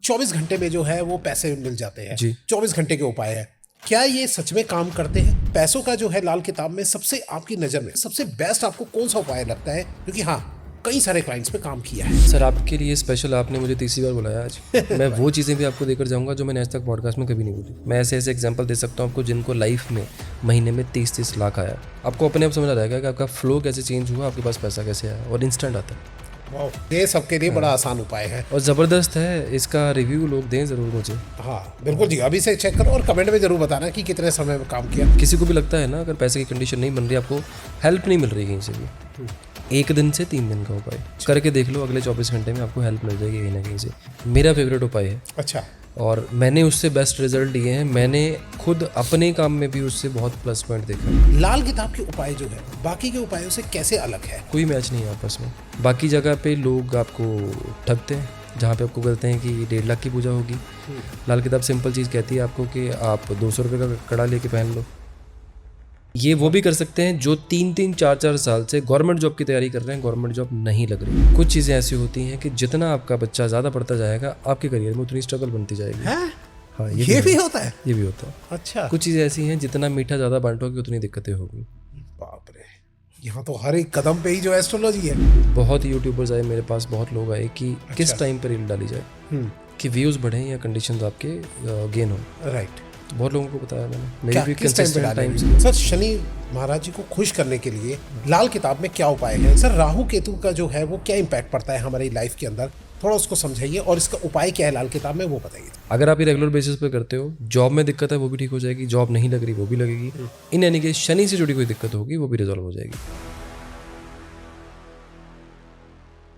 24 घंटे में जो है वो पैसे मिल जाते हैं जी। 24 घंटे के उपाय है, क्या ये सच में काम करते हैं? पैसों का जो है लाल किताब में सबसे आपकी नज़र में सबसे बेस्ट आपको कौन सा उपाय लगता है, क्योंकि हाँ कई सारे क्लाइंट्स पे काम किया है? सर आपके लिए स्पेशल, आपने मुझे तीसरी बार बुलाया आज। मैं वो चीज़ें भी आपको देकर जाऊंगा जो मैंने आज तक पॉडकास्ट में कभी नहीं बोली। मैं ऐसे ऐसे एग्जांपल दे सकता हूँ आपको जिनको लाइफ में महीने में 30-30 लाख आया। आपको अपने आप समझ आ जाएगा कि आपका फ्लो कैसे चेंज हुआ, आपके पास पैसा कैसे आया, और इंस्टेंट आता है। वाह, ये सबके लिए बड़ा आसान उपाय है और ज़बरदस्त है। इसका रिव्यू लोग दें ज़रूर मुझे। हाँ बिल्कुल जी, अभी से चेक करो और कमेंट में जरूर बताना कि कितने समय में काम किया। किसी को भी लगता है ना अगर पैसे की कंडीशन नहीं बन रही, आपको हेल्प नहीं मिल रही कहीं से भी, 1 दिन से 3 दिन का उपाय करके देख लो, अगले 24 घंटे में आपको हेल्प मिल जाएगी कहीं ना कहीं से। मेरा फेवरेट उपाय है। अच्छा, और मैंने उससे बेस्ट रिजल्ट लिए हैं। मैंने खुद अपने काम में भी उससे बहुत प्लस पॉइंट देखा। लाल किताब के उपाय जो है बाकी के उपायों से कैसे अलग है? कोई मैच नहीं है आपस में। बाकी जगह पे लोग आपको ठगते हैं, जहाँ पे आपको कहते हैं कि 1.5 लाख की पूजा होगी। लाल किताब सिंपल चीज़ कहती है आपको कि आप 200 रुपये का कड़ा लेके पहन लो। ये वो भी कर सकते हैं जो 3-3, 4-4 साल से गवर्नमेंट जॉब की तैयारी कर रहे हैं, गवर्नमेंट जॉब नहीं लग रही। कुछ चीज़ें ऐसी होती हैं कि जितना आपका बच्चा ज़्यादा पढ़ता जाएगा, आपके करियर में उतनी स्ट्रगल बनती जाएगी। हाँ, ये भी होता है। ये भी होता है। अच्छा, कुछ चीज़ें ऐसी हैं जितना मीठा ज़्यादा बांटोगे उतनी दिक्कतें होगी। बाप रे, यहाँ तो हर एक कदम पे ही जो एस्ट्रोलॉजी है। बहुत यूट्यूबर्स आए मेरे पास, बहुत लोग आए कि किस टाइम पर रील डाली जाए कि व्यूज़ बढ़ें या कंडीशंस आपके गेन हो। राइट, तो बहुत लोगों को बताया मैंने। मेरी भी किस टाइम पे कंसिस्टेंट डालें? टाइम। सर शनि महाराज जी को खुश करने के लिए लाल किताब में क्या उपाय है? सर राहु केतु का जो है वो क्या इम्पैक्ट पड़ता है हमारी लाइफ के अंदर, थोड़ा उसको समझाइए, और इसका उपाय क्या है लाल किताब में वो बताइए। अगर आप ये रेगुलर बेसिस पे करते हो, जॉब में दिक्कत है वो भी ठीक हो जाएगी, जॉब नहीं लग रही वो भी लगेगी, इन यानी कि शनि से जुड़ी कोई दिक्कत होगी वो भी रिजॉल्व हो जाएगी।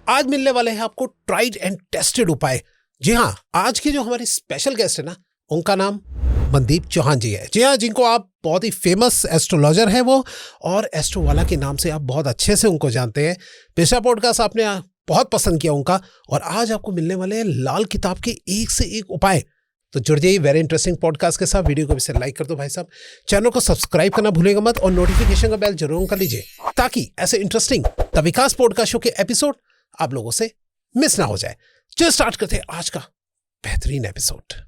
आज मिलने वाले हैं आपको ट्राइड एंड टेस्टेड उपाय। जी हाँ, आज के जो हमारे स्पेशल गेस्ट है ना, उनका नाम मनदीप चौहान जी है। जी हाँ, जिनको आप बहुत ही फेमस एस्ट्रोलॉजर हैं वो, और एस्ट्रोवाला के नाम से आप बहुत अच्छे से उनको जानते हैं। पिछला पॉडकास्ट आपने बहुत पसंद किया उनका, और आज आपको मिलने वाले हैं लाल किताब के एक से एक उपाय। तो जुड़ जाइए वेरी इंटरेस्टिंग पॉडकास्ट के साथ। वीडियो को भी से लाइक कर दो भाई साहब, चैनल को सब्सक्राइब करना भूलेगा मत, और नोटिफिकेशन का बेल जरूर कर लीजिए ताकि ऐसे interesting the Vikas podcast show के एपिसोड आप लोगों से मिस ना हो जाए। चलिए स्टार्ट करते हैं आज का बेहतरीन एपिसोड।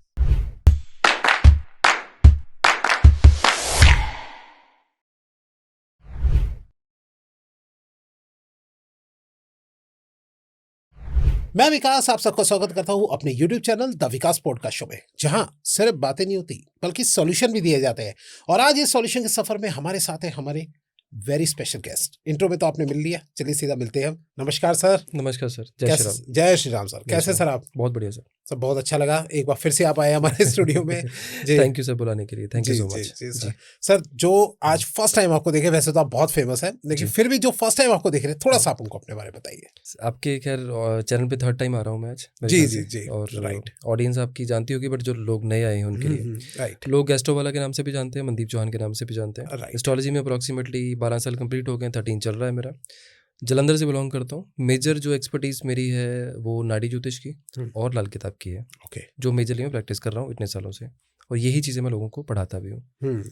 मैं विकास आप सबका स्वागत करता हूं अपने YouTube channel the Vikas podcast show में, जहां सिर्फ बातें नहीं होती बल्कि सॉल्यूशन भी दिए जाते हैं। और आज इस सॉल्यूशन के सफर में हमारे साथ है हमारे वेरी स्पेशल गेस्ट। इंट्रो में तो आपने मिल लिया, चलिए सीधा मिलते हैं हम। नमस्कार सर। नमस्कार सर, जय श्री राम। जय श्री राम सर, कैसे सर आप? बहुत बढ़िया सर। सर बहुत अच्छा लगा एक बार फिर से आप आए हमारे स्टूडियो में। थैंक यू सर बुलाने के लिए, थैंक यू सो मच। जी सर, जो आज फर्स्ट टाइम आपको देखे, वैसे तो आप बहुत फेमस है, लेकिन फिर भी जो फर्स्ट टाइम आपको देख रहे हैं, थोड़ा सा आप उनको अपने बारे में बताइए। आपके खैर चैनल पे 3rd टाइम आ रहा हूँ मैं आज। जी और राइट, ऑडियंस आपकी जानती होगी, बट जो लोग नए आए हैं उनके लिए राइट। लोग एस्ट्रोवाला के नाम से भी जानते हैं, मनदीप चौहान के नाम से भी जानते हैं। एस्ट्रोलॉजी में अप्रॉक्सीमेटली 12 साल कंप्लीट हो गए, 13 चल रहा है मेरा। जलंधर से बिलोंग करता हूँ। मेजर जो एक्सपर्टीज़ मेरी है वो नाड़ी ज्योतिष की और लाल किताब की है। ओके, जो मेजरली मैं प्रैक्टिस कर रहा हूँ इतने सालों से, और यही चीज़ें मैं लोगों को पढ़ाता भी हूँ।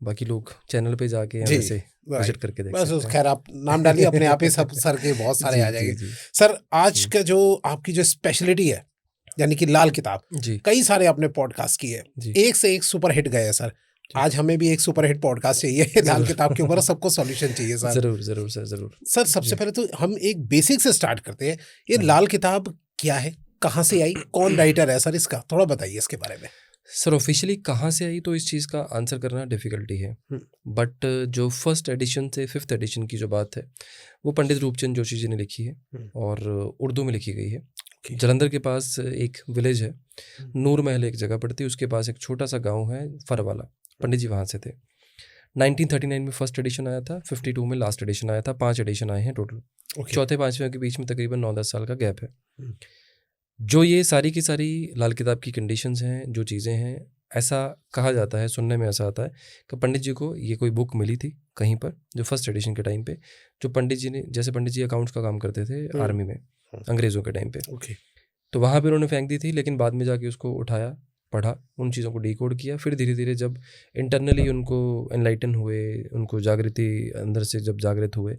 बाकी लोग चैनल पे जाके वैसे विजिट करके देख सकते हैं। खैर आप नाम डालिए, अपने आप ही सब सर के बहुत सारे आ जाएंगे। सर आज का जो आपकी जो स्पेशलिटी है, यानी कि लाल किताब, कई सारे आपने पॉडकास्ट किए, एक से एक सुपर हिट गए सर। आज हमें भी एक सुपर हिट पॉडकास्ट चाहिए लाल किताब के ऊपर, सबको सॉल्यूशन चाहिए सर। जरूर जरूर सर, जरूर सर। सबसे पहले तो हम एक बेसिक से स्टार्ट करते हैं। ये लाल किताब क्या है, कहाँ से आई, कौन राइटर है सर, इसका थोड़ा बताइए इसके बारे में। सर ऑफिशियली कहाँ से आई तो इस चीज़ का आंसर करना डिफ़िकल्टी है, बट जो फर्स्ट एडिशन से 5th एडिशन की जो बात है वो पंडित रूपचंद जोशी जी ने लिखी है, और उर्दू में लिखी गई है। जलंधर के पास एक विलेज है, नूर महल एक जगह पड़ती है, उसके पास एक छोटा सा गांव है फरवाला। पंडित जी वहाँ से थे। 1939 में फर्स्ट एडिशन आया था, 52 में लास्ट एडिशन आया था। 5 एडिशन आए हैं टोटल। चौथे 5वें के बीच में तकरीबन 9-10 साल का गैप है। जो ये सारी की सारी लाल किताब की कंडीशंस हैं, जो चीज़ें हैं, ऐसा कहा जाता है, सुनने में ऐसा आता है कि पंडित जी को ये कोई बुक मिली थी कहीं पर, जो फर्स्ट एडिशन के टाइम पे, जो पंडित जी ने, जैसे पंडित जी अकाउंट्स का काम करते थे आर्मी में अंग्रेज़ों के टाइम पे, तो वहाँ पे उन्होंने फेंक दी थी, लेकिन बाद में जाके उसको उठाया पढ़ा, उन चीज़ों को डिकोड किया, फिर धीरे धीरे जब इंटरनली उनको एनलाइटन हुए, उनको जागृति अंदर से जब जागृत हुए,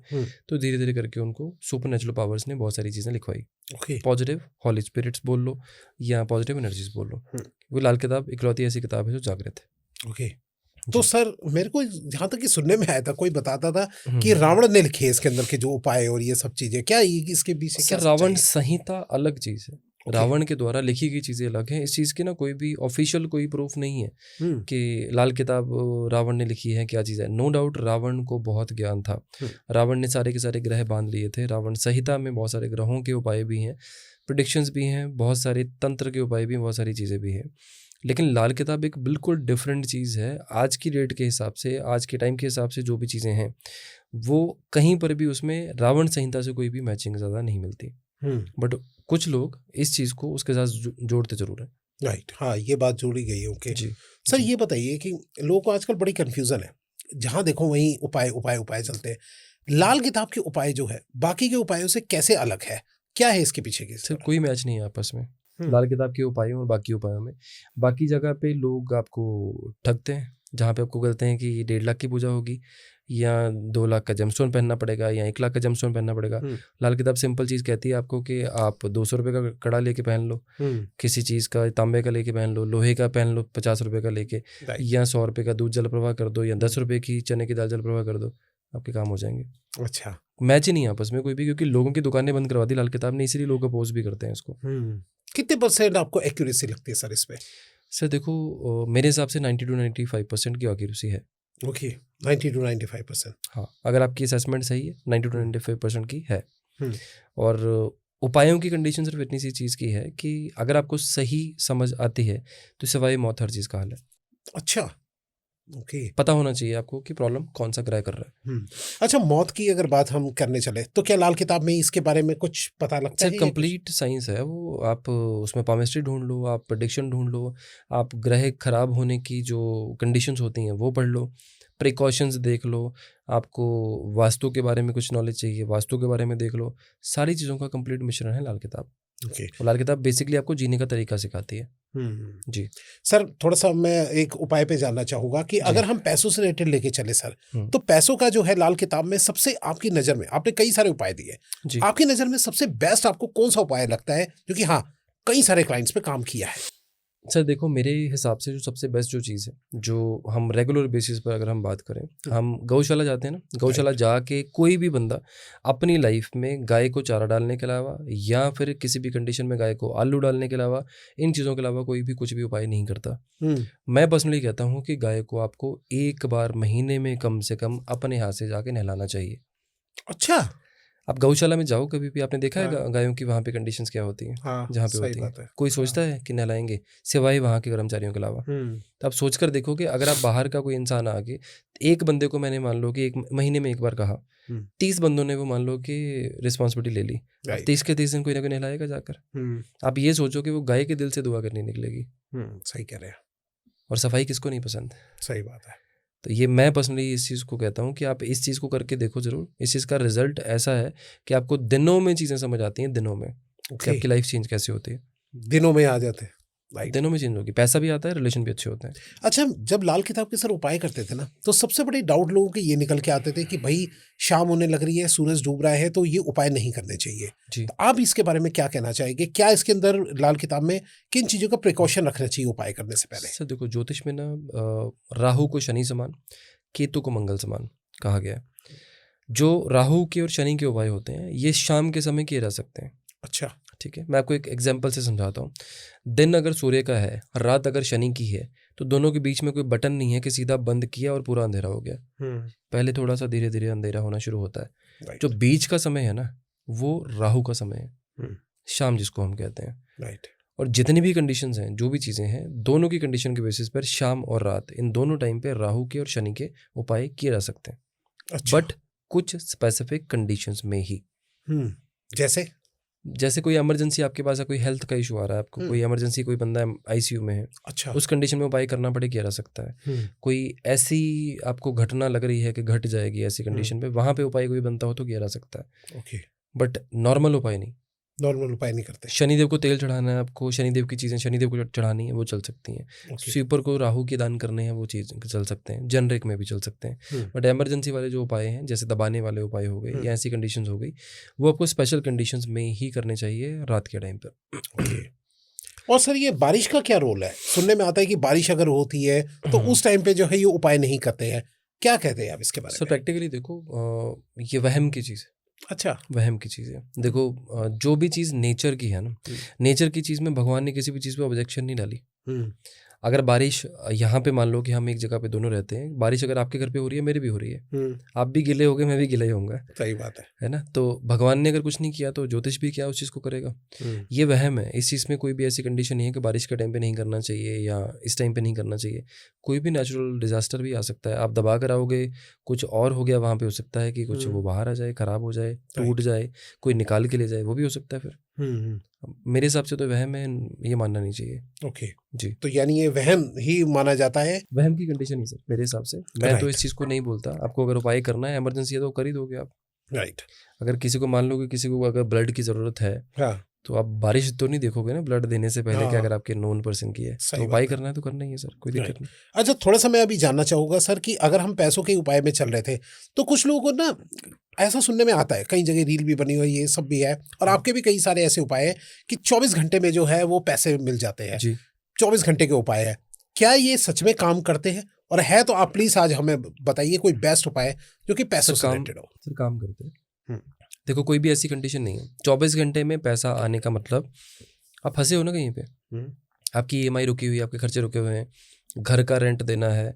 तो धीरे धीरे करके उनको सुपर नेचुरल पावर्स ने बहुत सारी चीज़ें लिखवाई। पॉजिटिव हॉली स्पिरिट्स बोल लो या पॉजिटिव एनर्जीज बोल लो। वो लाल किताब इकलौती ऐसी किताब है जो जागृत है। ओके। तो सर मेरे को जहाँ तक कि सुनने में आया था, कोई बताता था कि रावण ने लिखे इसके अंदर के जो उपाय और ये सब चीजें, क्या इसके पीछे क्या? रावण संहिता अलग चीज है। रावण के द्वारा लिखी गई चीजें अलग हैं। इस चीज की ना कोई भी ऑफिशियल कोई प्रूफ नहीं है कि लाल किताब रावण ने लिखी है, क्या चीज है। नो डाउट रावण को बहुत ज्ञान था। रावण ने सारे के सारे ग्रह बांध लिए थे। रावण संहिता में बहुत सारे ग्रहों के उपाय भी हैं, प्रेडिक्शंस भी हैं, बहुत सारे तंत्र के उपाय भी, बहुत सारी चीजें भी हैं। लेकिन लाल किताब एक बिल्कुल डिफरेंट चीज़ है। आज की डेट के हिसाब से, आज के टाइम के हिसाब से जो भी चीज़ें हैं, वो कहीं पर भी उसमें रावण संहिता से कोई भी मैचिंग ज़्यादा नहीं मिलती। बट कुछ लोग इस चीज़ को उसके साथ जोड़ते जरूर हैं। राइट, हाँ, ये बात जोड़ी गई है। ओके सर, ये बताइए कि लोगों को आजकल बड़ी कन्फ्यूज़न है, जहाँ देखो वहीं उपाय उपाय उपाय चलते हैं। लाल किताब के उपाय जो है बाकी के उपायों से कैसे अलग है, क्या है इसके पीछे की? सर कोई मैच नहीं है आपस में लाल किताब के उपायों और बाकी उपायों में। बाकी जगह पे लोग आपको ठगते हैं, जहाँ पे आपको कहते हैं कि 1.5 लाख की पूजा होगी या 2 लाख का जेमस्टोन पहनना पड़ेगा या 1 लाख का जेमस्टोन पहनना पड़ेगा। लाल किताब सिंपल चीज़ कहती है आपको कि आप 200 रुपये का कड़ा लेके पहन लो, किसी चीज़ का तांबे का लेके पहन लो, लोहे का पहन लो 50 रुपये का लेके, या 100 रुपये का दूध जल प्रवाह कर दो, या 10 रुपये की चने की दाल जल प्रवाह कर दो, आपके काम हो जाएंगे। अच्छा, मैच ही नहीं है आपस में कोई भी, क्योंकि लोगों की दुकानें बंद करवा दी लाल किताब ने, इसीलिए लोग अपोज भी करते हैं इसको। कितने % आपको एक्यूरेसी लगती है सर इसमें? सर देखो, मेरे हिसाब से 90 to 95% की एक्यूरेसी है। Okay, 90 to 95%। हाँ, अगर आपकी असेसमेंट सही है 90 to 95% की है। और उपायों की कंडीशन सिर्फ इतनी सी चीज़ की है कि अगर आपको सही समझ आती है तो सिवाय मौत हर चीज़ का हल है। अच्छा, ओके। पता होना चाहिए आपको कि प्रॉब्लम कौन सा ग्रह कर रहा है। अच्छा, मौत की अगर बात हम करने चले तो क्या लाल किताब में इसके बारे में कुछ पता लगता है? कंप्लीट साइंस है वो। आप उसमें पामिस्ट्री ढूंढ लो, आप प्रेडिक्शन ढूंढ लो, आप ग्रह खराब होने की जो कंडीशंस होती हैं वो पढ़ लो, प्रिकॉशंस देख लो, आपको वास्तु के बारे में कुछ नॉलेज चाहिए वास्तु के बारे में देख लो। सारी चीज़ों का कंप्लीट मिश्रण है लाल किताब। और लाल किताब बेसिकली आपको जीने का तरीका सिखाती है। जी सर, थोड़ा सा मैं एक उपाय पे जानना चाहूंगा कि अगर हम पैसों से रिलेटेड लेके चले सर, तो पैसों का जो है लाल किताब में सबसे आपकी नज़र में, आपने कई सारे उपाय दिए, आपकी नज़र में सबसे बेस्ट आपको कौन सा उपाय लगता है जो कि हाँ कई सारे क्लाइंट्स पे काम किया है? सर देखो, मेरे हिसाब से जो सबसे बेस्ट जो चीज़ है, जो हम रेगुलर बेसिस पर अगर हम बात करें, हम गौशाला जाते हैं ना, गौशाला जाके कोई भी बंदा अपनी लाइफ में गाय को चारा डालने के अलावा या फिर किसी भी कंडीशन में गाय को आलू डालने के अलावा, इन चीज़ों के अलावा कोई भी कुछ भी उपाय नहीं करता। मैं पर्सनली कहता हूँ कि गाय को आपको एक बार महीने में कम से कम अपने हाथ से जाके नहलाना चाहिए। अच्छा, आप गौशाला में जाओ कभी भी, आपने देखा है गायों की वहाँ पे कंडीशंस क्या होती हैं? जहाँ पे होती है कोई सोचता है कि नहलाएंगे सिवाय वहाँ के कर्मचारियों के अलावा? तो आप सोच कर देखो कि अगर आप बाहर का कोई इंसान आके, एक बंदे को मैंने मान लो कि 1 महीने में एक बार कहा, 30 बंदों ने वो मान लो कि रिस्पॉन्सिबिलिटी ले ली, 30 के 30 दिन कोई ना कोई नहलाएगा जाकर। आप ये सोचो कि वो गाय के दिल से दुआ करनी निकलेगी। सही कह रहे हैं। और सफाई किसको नहीं पसंद? सही बात है। तो ये मैं पर्सनली इस चीज़ को कहता हूँ कि आप इस चीज़ को करके देखो ज़रूर। इस चीज़ का रिजल्ट ऐसा है कि आपको दिनों में चीज़ें समझ आती हैं, दिनों में कि आपकी लाइफ चेंज कैसे होती है। दिनों में आ जाते हैं, दिनों में चेंज होगी, पैसा भी आता है, रिलेशन भी अच्छे होते हैं। अच्छा, जब लाल किताब के सर उपाय करते थे ना, तो सबसे बड़े डाउट लोगों के ये निकल के आते थे कि भाई शाम होने लग रही है, सूरज डूब रहा है, तो ये उपाय नहीं करने चाहिए। तो आप इसके बारे में क्या कहना चाहेंगे? क्या इसके अंदर लाल किताब में किन चीज़ों का प्रिकॉशन रखना चाहिए उपाय करने से पहले? सर देखो, ज्योतिष में ना राहु को शनि समान, केतु को मंगल समान कहा गया है। जो राहु के और शनि के उपाय होते हैं ये शाम के समय किए जा सकते हैं। अच्छा, ठीक है, मैं आपको एक एग्जांपल से समझाता हूँ। दिन अगर सूर्य का है, रात अगर शनि की है, तो दोनों के बीच में कोई बटन नहीं है कि सीधा बंद किया और पूरा अंधेरा हो गया। पहले थोड़ा सा धीरे धीरे अंधेरा होना शुरू होता है। जो बीच का समय है ना, वो राहु का समय है, शाम जिसको हम कहते हैं। राइट। और जितनी भी कंडीशंस हैं, जो भी चीज़ें हैं, दोनों की कंडीशन के बेसिस पर शाम और रात, इन दोनों टाइम पे राहु के और शनि के उपाय किए जा सकते हैं। अच्छा। बट कुछ स्पेसिफिक कंडीशंस में ही। जैसे कोई इमरजेंसी आपके पास है, कोई हेल्थ का इशू आ रहा है आपको, कोई इमरजेंसी, कोई बंदा आईसीयू में है, अच्छा, उस कंडीशन में उपाय करना पड़े, किया जा सकता है। कोई ऐसी आपको घटना लग रही है कि घट जाएगी ऐसी कंडीशन पे, वहाँ पे उपाय कोई बनता हो तो किया जा सकता है। ओके। बट नॉर्मल उपाय नहीं। नॉर्मल उपाय नहीं करते। शनिदेव को तेल चढ़ाना है आपको, शनिदेव की चीज़ें शनिदेव को चढ़ानी है, वो चल सकती हैं। Okay. स्वीपर को राहु के दान करने हैं, वो चीज़ चल सकते हैं, जनरिक में भी चल सकते हैं। बट इमरजेंसी वाले जो उपाय हैं, जैसे दबाने वाले उपाय हो गए या ऐसी कंडीशंस हो गई, वो आपको स्पेशल कंडीशंस में ही करने चाहिए रात के टाइम पर। Okay. और सर ये बारिश का क्या रोल है? सुनने में आता है कि बारिश अगर होती है तो उस टाइम पे जो है ये उपाय नहीं करते हैं, क्या कहते हैं आप इसके बारे सर में? प्रैक्टिकली देखो, ये वहम की चीज़ है। अच्छा। वहम की चीज़ है। देखो, जो भी चीज़ नेचर की है ना, नेचर की चीज़ में भगवान ने किसी भी चीज़ पे ऑब्जेक्शन नहीं डाली। अगर बारिश, यहाँ पे मान लो कि हम एक जगह पे दोनों रहते हैं, बारिश अगर आपके घर पे हो रही है, मेरी भी हो रही है, आप भी गिले होगे, मैं भी गिला ही होऊंगा। सही बात है ना? तो भगवान ने अगर कुछ नहीं किया तो ज्योतिष भी क्या उस चीज़ को करेगा? ये वहम है। इस चीज़ में कोई भी ऐसी कंडीशन नहीं है कि बारिश के टाइम पे नहीं करना चाहिए या इस टाइम पे नहीं करना चाहिए। कोई भी नेचुरल डिजास्टर भी आ सकता है, आप दबा कर आओगे, कुछ और हो गया वहाँ पे, हो सकता है कि कुछ वो बाहर आ जाए, खराब हो जाए, टूट जाए, कोई निकाल के ले जाए, वो भी हो सकता है। फिर मेरे हिसाब से तो वहम है, ये मानना नहीं चाहिए। ओके जी। तो यानी ये वहम ही माना जाता है? वहम की कंडीशन ही सर, मेरे हिसाब से। मैं तो इस चीज़ को नहीं बोलता। आपको अगर उपाय करना है, इमरजेंसी है, तो कर ही दोगे आप। राइट। अगर किसी को मान लो कि किसी को अगर ब्लड की ज़रूरत है, हाँ, तो आप बारिश तो नहीं देखोगे ना ब्लड देने से पहले, हाँ, कि अगर आपके नोन पर्सन की है तो उपाय करना है तो करना ही है सर, कोई दिक्कत नहीं। अच्छा, थोड़ा सा मैं अभी जानना चाहूँगा सर कि अगर हम पैसों के उपाय में चल रहे थे तो कुछ लोगों को ना ऐसा सुनने में आता है, कई जगह रील भी बनी हुई है, ये सब भी है, और आपके भी कई सारे ऐसे उपाय हैं कि 24 घंटे में जो है वो पैसे मिल जाते हैं जी। 24 घंटे के उपाय है। क्या ये सच में काम करते हैं? और है तो आप प्लीज आज हमें बताइए कोई बेस्ट उपाय जो कि पैसों से रिलेटेड हो। सर काम करते हैं। देखो, कोई भी ऐसी कंडीशन नहीं है 24 घंटे में पैसा आने का मतलब, आप फंसे हो ना कहीं पे, आपकी EMI रुकी हुई है, आपके खर्चे रुके हुए हैं, घर का रेंट देना है,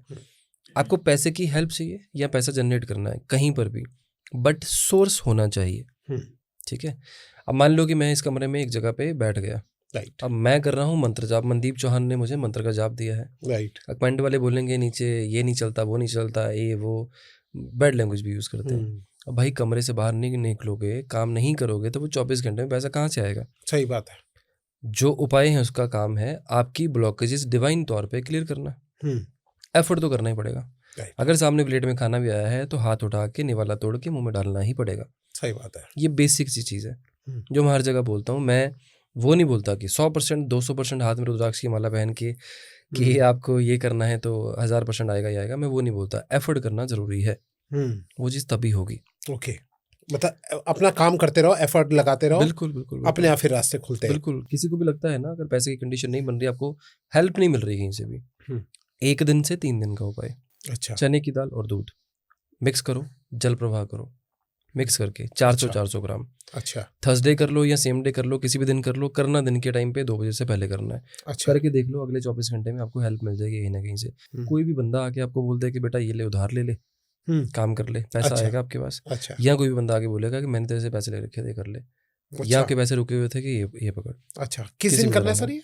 आपको पैसे की हेल्प चाहिए या पैसा जनरेट करना है कहीं पर भी, बट सोर्स होना चाहिए। ठीक है। अब मान लो कि मैं इस कमरे में एक जगह पे बैठ गया, राइट। अब मैं कर रहा हूँ मंत्र जाप, मनदीप चौहान ने मुझे मंत्र का जाप दिया है, राइट। कमेंट वाले बोलेंगे नीचे ये नहीं चलता, वो नहीं चलता, ये वो बैड लैंग्वेज भी यूज़ करते हैं। अब भाई कमरे से बाहर नहीं निकलोगे, काम नहीं करोगे, तो वो 24 घंटे में पैसा कहाँ से आएगा? सही बात है। जो उपाय है उसका काम है आपकी ब्लॉकेजेस डिवाइन तौर पे क्लियर करना। एफर्ट तो करना ही पड़ेगा। अगर सामने प्लेट में खाना भी आया है तो हाथ उठा के निवाला तोड़ के मुंह में डालना ही पड़ेगा। सही बात है। ये बेसिक सी चीज़ है जो मैं हर जगह बोलता हूँ। मैं वो नहीं बोलता कि 100% 200% हाथ में रुद्राक्ष की माला पहन के कि आपको ये करना है तो 1000% आएगा ही आएगा। मैं वो नहीं बोलता। एफर्ट करना जरूरी है, वो चीज़ तभी होगी। ओके, मतलब अपना काम करते रहो, एफर्ट लगाते रहो, बिल्कुल बिल्कुल, अपने आप फिर रास्ते खुलते हैं। बिल्कुल। किसी को भी लगता है ना, अगर पैसे की कंडीशन नहीं बन रही, आपको हेल्प नहीं मिल रही कहीं से भी, 1 दिन से 3 दिन का उपाय, अच्छा, चने की दाल और दूध मिक्स करो, जल प्रवाह करो, मिक्स करके 400 ग्राम। अच्छा, थर्सडे कर लो या सेम डे कर लो, किसी भी दिन कर लो, करना दिन के टाइम पे 2 बजे से पहले करना है। अच्छा, करके देख लो, अगले 24 घंटे में आपको हेल्प मिल जाएगी कहीं ना कहीं से। कोई भी बंदा आके आपको बोलता है कि बेटा ये ले, उधार ले ले, काम कर ले, पैसा आएगा आपके पास। अच्छा, या कोई भी बंदा आके बोलेगा कि मैंने तेरे से पैसे ले रखे थे, कर ले, या आपके पैसे रुके हुए थे कि ये पकड़। अच्छा, किस दिन करना है सर ये?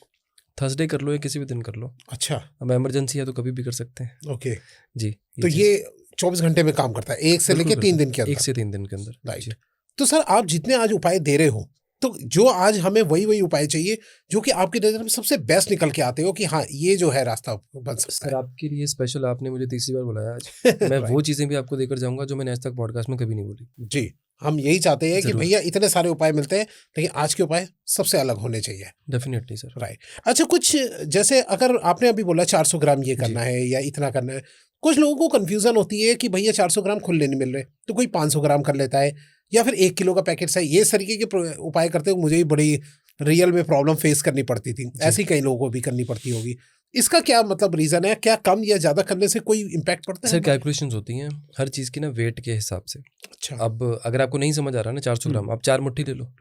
थर्सडे कर लो या किसी भी दिन कर लो। अच्छा, अब इमरजेंसी है तो कभी भी कर सकते हैं। ओके जी। तो ये 24 घंटे में काम करता है, 1 से लेके 3 दिन के अंदर। 1 से 3 दिन के अंदर। राइट। तो सर आप जितने आज उपाय दे रहे हो, तो जो आज हमें वही उपाय चाहिए जो कि आपकी नजर में सबसे बेस्ट निकल के आते हो कि हाँ ये जो है रास्ता बन सकता सर है। आपके लिए स्पेशल, आपने मुझे तीसरी बार बुलाया आज। मैं वो चीज़ें भी आपको देकर जाऊंगा जो मैंने आज तक पॉडकास्ट में कभी नहीं बोली। जी, हम यही चाहते हैं कि भैया इतने सारे उपाय मिलते हैं, लेकिन आज के उपाय सबसे अलग होने चाहिए। Definitely sir. राइट। अच्छा, कुछ जैसे अगर आपने अभी बोला 400 ग्राम ये करना है या इतना करना है, कुछ लोगों को कंफ्यूजन होती है कि भैया 400 ग्राम खुले नहीं मिल रहे, तो कोई 500 ग्राम कर लेता है या फिर 1 किलो का पैकेट है। ये इस तरीके के उपाय करते हुए मुझे भी बड़ी रियल में प्रॉब्लम फेस करनी पड़ती थी, ऐसी कई लोगों को भी करनी पड़ती होगी। इसका क्या मतलब रीजन है? क्या कम या ज्यादा करने से कोई इम्पैक्ट पड़ता है? सर कैलकुलेशंस होती हैं हर चीज़ की ना, वेट के हिसाब से। अच्छा, अब अगर आपको नहीं समझ आ रहा ना 400 ग्राम, आप 4 मुट्ठी ले लो।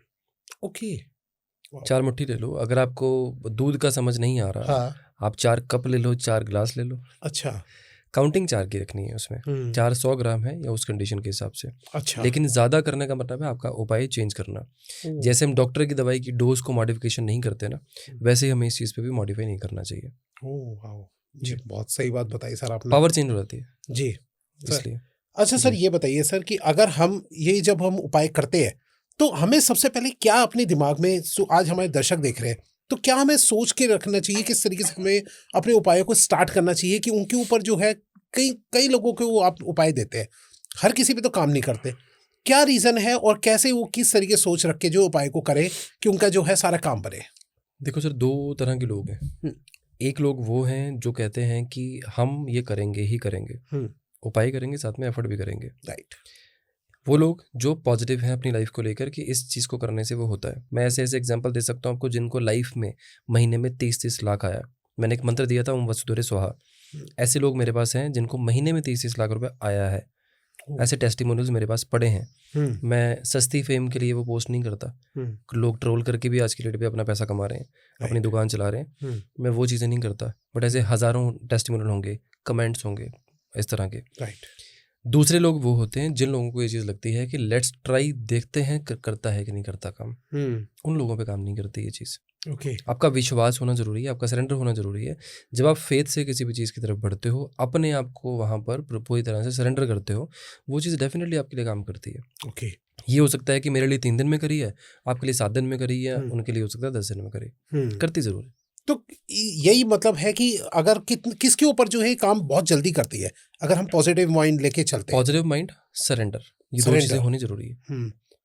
ओके, 4 मुट्ठी ले लो। अगर आपको दूध का समझ नहीं आ रहा, आप 4 कप ले लो, 4 गिलास ले लो। अच्छा, काउंटिंग 4 की रखनी है उसमें। 400 ग्राम है या उस कंडीशन के हिसाब से। अच्छा, लेकिन ज़्यादा करने का मतलब है आपका उपाय चेंज करना। जैसे हम डॉक्टर की दवाई की डोज को मॉडिफिकेशन नहीं करते ना, वैसे ही हमें इस चीज़ पे भी मॉडिफाई नहीं करना चाहिए। जी, बहुत सही बात बताई सर आपने। पावर चेंज हो जाती है जी, इसलिए। अच्छा सर, ये बताइए सर कि अगर हम ये जब हम उपाय करते हैं तो हमें सबसे पहले क्या अपने दिमाग में, आज हमारे दर्शक देख रहे हैं, तो क्या हमें सोच के रखना चाहिए, किस तरीके से हमें अपने उपायों को स्टार्ट करना चाहिए कि उनके ऊपर जो है कई लोगों को वो आप उपाय देते हैं, हर किसी पे तो काम नहीं करते। क्या रीजन है और कैसे वो किस तरीके सोच रख के जो उपाय को करे कि उनका जो है सारा काम बने? देखो सर, 2 तरह के लोग हैं। एक लोग वो हैं जो कहते हैं कि हम ये करेंगे ही करेंगे, उपाय करेंगे, साथ में एफर्ट भी करेंगे। राइट। वो लोग जो पॉजिटिव हैं अपनी लाइफ को लेकर कि इस चीज़ को करने से वो होता है। मैं ऐसे एग्जांपल दे सकता हूँ आपको जिनको लाइफ में महीने में 30-30 लाख आया। मैंने एक मंत्र दिया था, ओम वसुधैव स्वाहा। ऐसे लोग मेरे पास हैं जिनको महीने में 30-30 लाख रुपए आया है। ऐसे टेस्टिमोनियल्स मेरे पास पड़े हैं। मैं सस्ती फेम के लिए वो पोस्ट नहीं करता। लोग ट्रोल करके भी आज की डेट पे अपना पैसा कमा रहे हैं, अपनी दुकान चला रहे हैं। मैं वो चीज़ें नहीं करता, बट ऐसे हज़ारों टेस्टिमोनियल होंगे, कमेंट्स होंगे इस तरह के। राइट। दूसरे लोग वो होते हैं जिन लोगों को ये चीज़ लगती है कि लेट्स ट्राई, देखते हैं करता है कि नहीं करता काम। उन लोगों पे काम नहीं करती ये चीज़। ओके। आपका विश्वास होना ज़रूरी है, आपका सरेंडर होना ज़रूरी है। जब आप फेथ से किसी भी चीज़ की तरफ बढ़ते हो, अपने आप को वहाँ पर पूरी तरह से सरेंडर करते हो, वो चीज़ डेफिनेटली आपके लिए काम करती है। ओके। ये हो सकता है कि मेरे लिए 3 दिन में करी है, आपके लिए 7 दिन में करी है, उनके लिए हो सकता है 10 दिन में करी, करती ज़रूर है। तो यही मतलब है कि अगर किसके ऊपर जो है काम बहुत जल्दी करती है, अगर हम पॉजिटिव माइंड लेके चलते हैं? पॉजिटिव माइंड, सरेंडर, ये 2 चीज़ें होनी ज़रूरी है।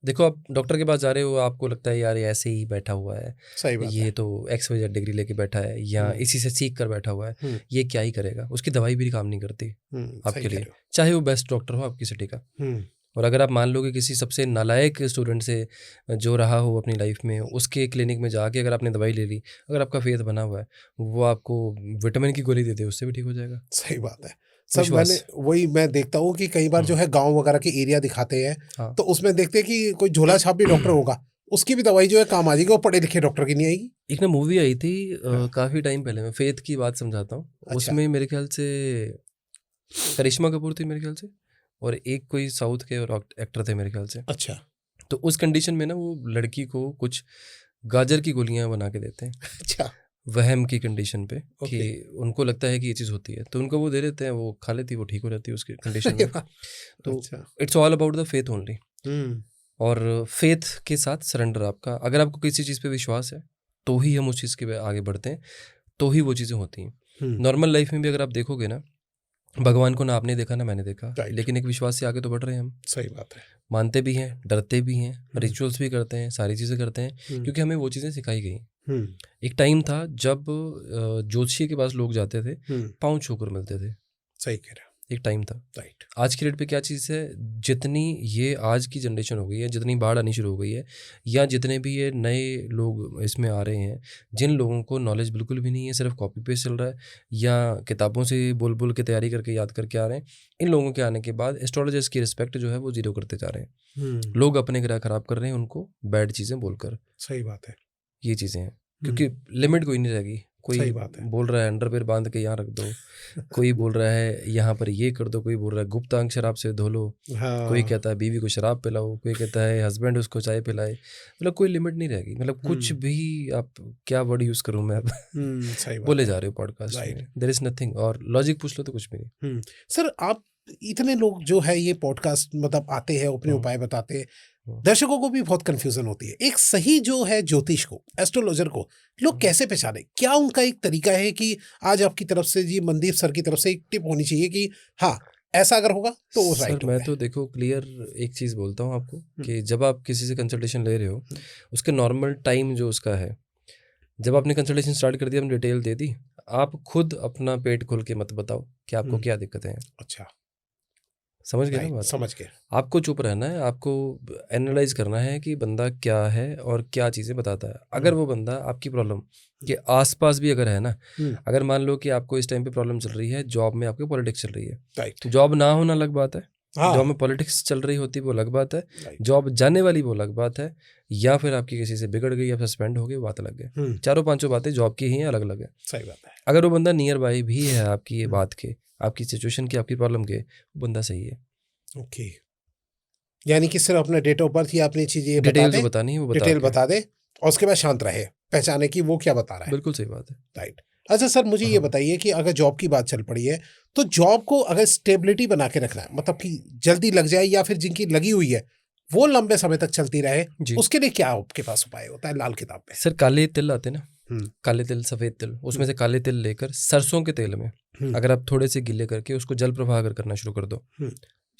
देखो, आप डॉक्टर के पास जा रहे हो, आपको लगता है यार ये ऐसे ही बैठा हुआ है, सही बात ये है। तो XYZ डिग्री लेके बैठा है या इसी से सीख कर बैठा हुआ है, ये क्या ही करेगा, उसकी दवाई भी काम नहीं करती आपके लिए, चाहे वो बेस्ट डॉक्टर हो आपकी सिटी का। और अगर आप मान लो कि किसी सबसे नालायक स्टूडेंट से जो रहा हो अपनी लाइफ में, उसके क्लिनिक में जाके अगर आपने दवाई ले ली, अगर आपका फेथ बना हुआ है, वो आपको विटामिन की गोली दे दे, उससे भी ठीक हो जाएगा। सही बात है। सब मैं देखता हूँ कि कई बार जो है गांव वगैरह के एरिया दिखाते हैं। हाँ। तो उसमें देखते हैं कि कोई झोला छाप भी डॉक्टर होगा, उसकी भी दवाई जो है काम आ जाएगी, वो पढ़े लिखे डॉक्टर की नहीं आएगी। एक ना मूवी आई थी काफ़ी टाइम पहले, मैं फेथ की बात समझाता हूँ। अच्छा। उसमें मेरे ख्याल से करिश्मा कपूर थी मेरे ख्याल से, और एक कोई साउथ के और एक्टर थे मेरे ख्याल से। अच्छा। तो उस कंडीशन में ना वो लड़की को कुछ गाजर की गोलियां बना के देते हैं। अच्छा। वहम की कंडीशन पे कि उनको लगता है कि ये चीज़ होती है, तो उनको वो दे देते हैं, वो खा लेती है, वो ठीक हो जाती है उसकी कंडीशन में। तो it's all about the faith only. और फेथ के साथ सरेंडर आपका, अगर आपको किसी चीज़ पे विश्वास है तो ही हम उस चीज़ के आगे बढ़ते हैं, तो ही वो चीज़ें होती हैं। नॉर्मल लाइफ में भी अगर आप देखोगे ना, भगवान को ना आपने देखा ना मैंने देखा, लेकिन एक विश्वास से आगे तो बढ़ रहे हैं हम। सही बात है। मानते भी हैं, डरते भी हैं, रिचुअल्स भी करते हैं, सारी चीज़ें करते हैं, क्योंकि हमें वो चीज़ें सिखाई गई। एक टाइम था जब ज्योतिषी के पास लोग जाते थे, पाँव छूकर मिलते थे। सही कह रहे हो। एक टाइम था। राइट। आज की डेट पे क्या चीज़ है, जितनी ये आज की जनरेशन हो गई है, जितनी बाढ़ आनी शुरू हो गई है, या जितने भी ये नए लोग इसमें आ रहे हैं, जिन लोगों को नॉलेज बिल्कुल भी नहीं है, सिर्फ कॉपी पेस्ट चल रहा है या किताबों से बोल बोल के तैयारी करके याद करके आ रहे हैं, इन लोगों के आने के बाद एस्ट्रोलॉजर्स की रिस्पेक्ट जो है वो जीरो करते जा रहे हैं। लोग अपने ग्रह खराब कर रहे हैं उनको बैड चीज़ें बोलकर। सही बात है। ये चीज़ें हैं, क्योंकि लिमिट कोई नहीं रहेगी। कोई बोल रहा है अंडरवेयर बांध के यहाँ रख दो, कोई बोल रहा है यहाँ पर ये कर दो, कोई बोल रहा है गुप्तांग शराब से धो लो, कोई कहता है बीवी को शराब पिलाओ, कोई कहता है हस्बैंड उसको चाय पिलाए। मतलब कोई लिमिट नहीं रहेगी। मतलब कुछ भी, आप क्या वर्ड यूज़ करूँ मैं, बोले जा रहे हो पॉडकास्ट में, देयर इज नथिंग। और लॉजिक पूछ लो तो कुछ भी नहीं। सर, आप इतने लोग जो है ये पॉडकास्ट मतलब आते हैं, अपने उपाय बताते हैं, दर्शकों को भी बहुत कंफ्यूजन होती है। एक सही जो है ज्योतिष को, एस्ट्रोलॉजर को लोग कैसे पहचाने? क्या उनका एक तरीका है कि आज आपकी तरफ से जी, मनदीप सर की तरफ से एक टिप होनी चाहिए कि हाँ ऐसा अगर होगा तो वो राइट? मैं तो देखो क्लियर एक चीज़ बोलता हूँ आपको कि जब आप किसी से कंसल्टेशन ले रहे हो, उसके नॉर्मल टाइम जो उसका है, जब आपने कंसल्टेशन स्टार्ट कर दिया, आपने डिटेल दे दी, आप खुद अपना पेट खोल के मत बताओ कि आपको क्या दिक्कतें हैं। अच्छा, समझ गए ना बात? समझ गए। आपको चुप रहना है, आपको एनालाइज करना है कि बंदा क्या है और क्या चीज़ें बताता है। अगर वो बंदा आपकी प्रॉब्लम के आसपास भी अगर है ना, अगर मान लो कि आपको इस टाइम पे प्रॉब्लम चल रही है, जॉब में आपकी पॉलिटिक्स चल रही है, राइट। जॉब ना होना अलग बात है, जॉब में पॉलिटिक्स चल रही होती वो अलग बात है, जॉब जाने वाली वो अलग बात है, या फिर आपकी किसी से बिगड़ गई या सस्पेंड हो गई, बात अलग है। चारों पांचों बातें जॉब की ही हैं, अलग अलग है। सही बात है। अगर वो बंदा नियर बाय भी है आपकी ये बात के, आपकी सिचुएशन की, आपकी प्रॉब्लम के, वो बंदा सही है। ओके, यानी कि सिर्फ अपना डेट ऑफ बर्थ या अपनी चीजें डिटेल जो बतानी है वो डिटेल बता दे और उसके बाद शांत रहे, पहचाने की वो क्या बता रहा है। बिल्कुल सही बात है। राइट। अच्छा सर, मुझे ये बताइए कि अगर जॉब की बात चल पड़ी है, तो जॉब को अगर स्टेबिलिटी बना के रखना है, मतलब कि जल्दी लग जाए या फिर जिनकी लगी हुई है वो लंबे समय तक चलती रहे, उसके लिए क्या आपके पास उपाय होता है लाल किताब में? सर, काले तिल आते ना, काले तिल, सफेद तिल, उसमें से काले तिल लेकर सरसों के तेल में अगर आप थोड़े से गीले करके उसको जल प्रवाह करना शुरू कर दो,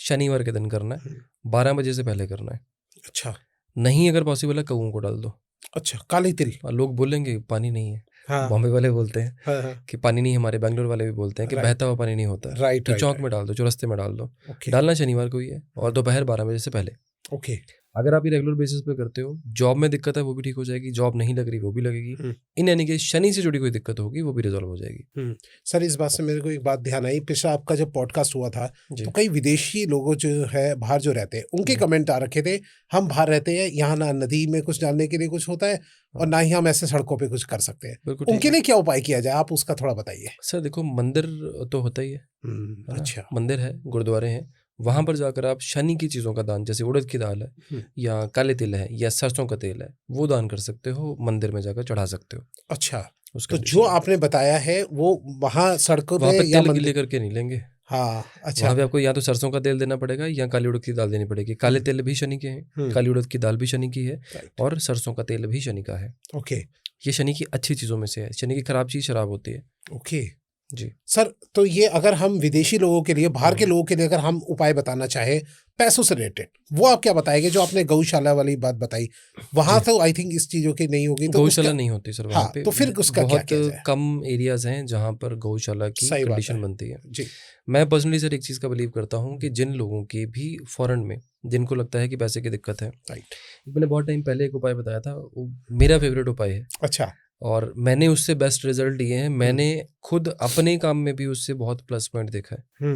शनिवार के दिन करना है, 12 बजे से पहले करना है। अच्छा नहीं अगर पॉसिबल है कौओं को डाल दो। अच्छा, काली तिल। और लोग बोलेंगे पानी नहीं है, हाँ बॉम्बे वाले बोलते हैं हाँ हाँ, कि पानी नहीं, हमारे बैंगलोर वाले भी बोलते हैं कि Right. बहता हुआ पानी नहीं होता, राइट तो राइट चौक में डाल दो, चौरस्ते में डाल दो। ओके डालना शनिवार को ही है और दोपहर 12 बजे से पहले। ओके अगर आप ये रेगुलर बेसिस पे करते हो, जॉब में दिक्कत है वो भी ठीक हो जाएगी, जॉब नहीं लग रही वो भी लगेगी, हम्म। इन यानी कि शनि से जुड़ी कोई दिक्कत होगी वो भी रिजॉल्व हो जाएगी। सर इस बात से मेरे को एक बात ध्यान आई, पिछला आपका जब पॉडकास्ट हुआ था जी तो कई विदेशी लोगों जो है बाहर जो रहते हैं उनके कमेंट आ रखे थे, हम बाहर रहते हैं, यहाँ ना नदी में कुछ डालने के लिए कुछ होता है और ना ही हम ऐसे सड़कों पे कुछ कर सकते हैं, बिल्कुल ठीक उनके है। लिए क्या उपाय किया जाए, आप उसका थोड़ा बताइए। सर देखो, मंदिर तो होता ही है ना? अच्छा मंदिर है, गुरुद्वारे हैं, वहां पर जाकर आप शनि की चीज़ों का दान, जैसे उड़द की दाल है या काले तिल है या सरसों का तेल है, वो दान कर सकते हो, मंदिर में जाकर चढ़ा सकते हो। अच्छा, उस तो कंडीशन जो में आपने बताया है वो वहाँ सड़कों वहाँ पे पे या तेल मंदिर। लेकर के नहीं लेंगे। हाँ अच्छा वहाँ पे आपको या तो सरसों का तेल देना पड़ेगा या काली उड़द की दाल देनी पड़ेगी। काले तेल भी शनि के हैं, काली उड़द की दाल भी शनि की है राइट और सरसों का तेल भी शनि का है। ओके ये शनि की अच्छी चीज़ों में से है। शनि की खराब चीज़ शराब होती है। ओके जी सर, तो ये अगर हम विदेशी लोगों के लिए, बाहर के लोगों के लिए अगर हम उपाय बताना चाहें पैसों से रिलेटेड, वो आप क्या बताएंगे? जो आपने गौशाला वाली बात बताई, वहां तो आई थिंक इस चीजों की नहीं होगी, तो गौशाला उसका नहीं होती सर वहाँ हाँ, पे। तो फिर उसका क्या बहुत किया जाए? कम एरियाज हैं जहाँ पर गौशाला की सही बात कंडीशन है बनती है। जी मैं पर्सनली सर एक चीज़ का बिलीव करता हूँ कि जिन लोगों की भी फॉरेन में, जिनको लगता है कि पैसे की दिक्कत है, राइट मैंने बहुत टाइम पहले एक उपाय बताया था, वो मेरा फेवरेट उपाय है अच्छा और मैंने उससे बेस्ट रिजल्ट लिए हैं। मैंने खुद अपने काम में भी उससे बहुत प्लस पॉइंट देखा है।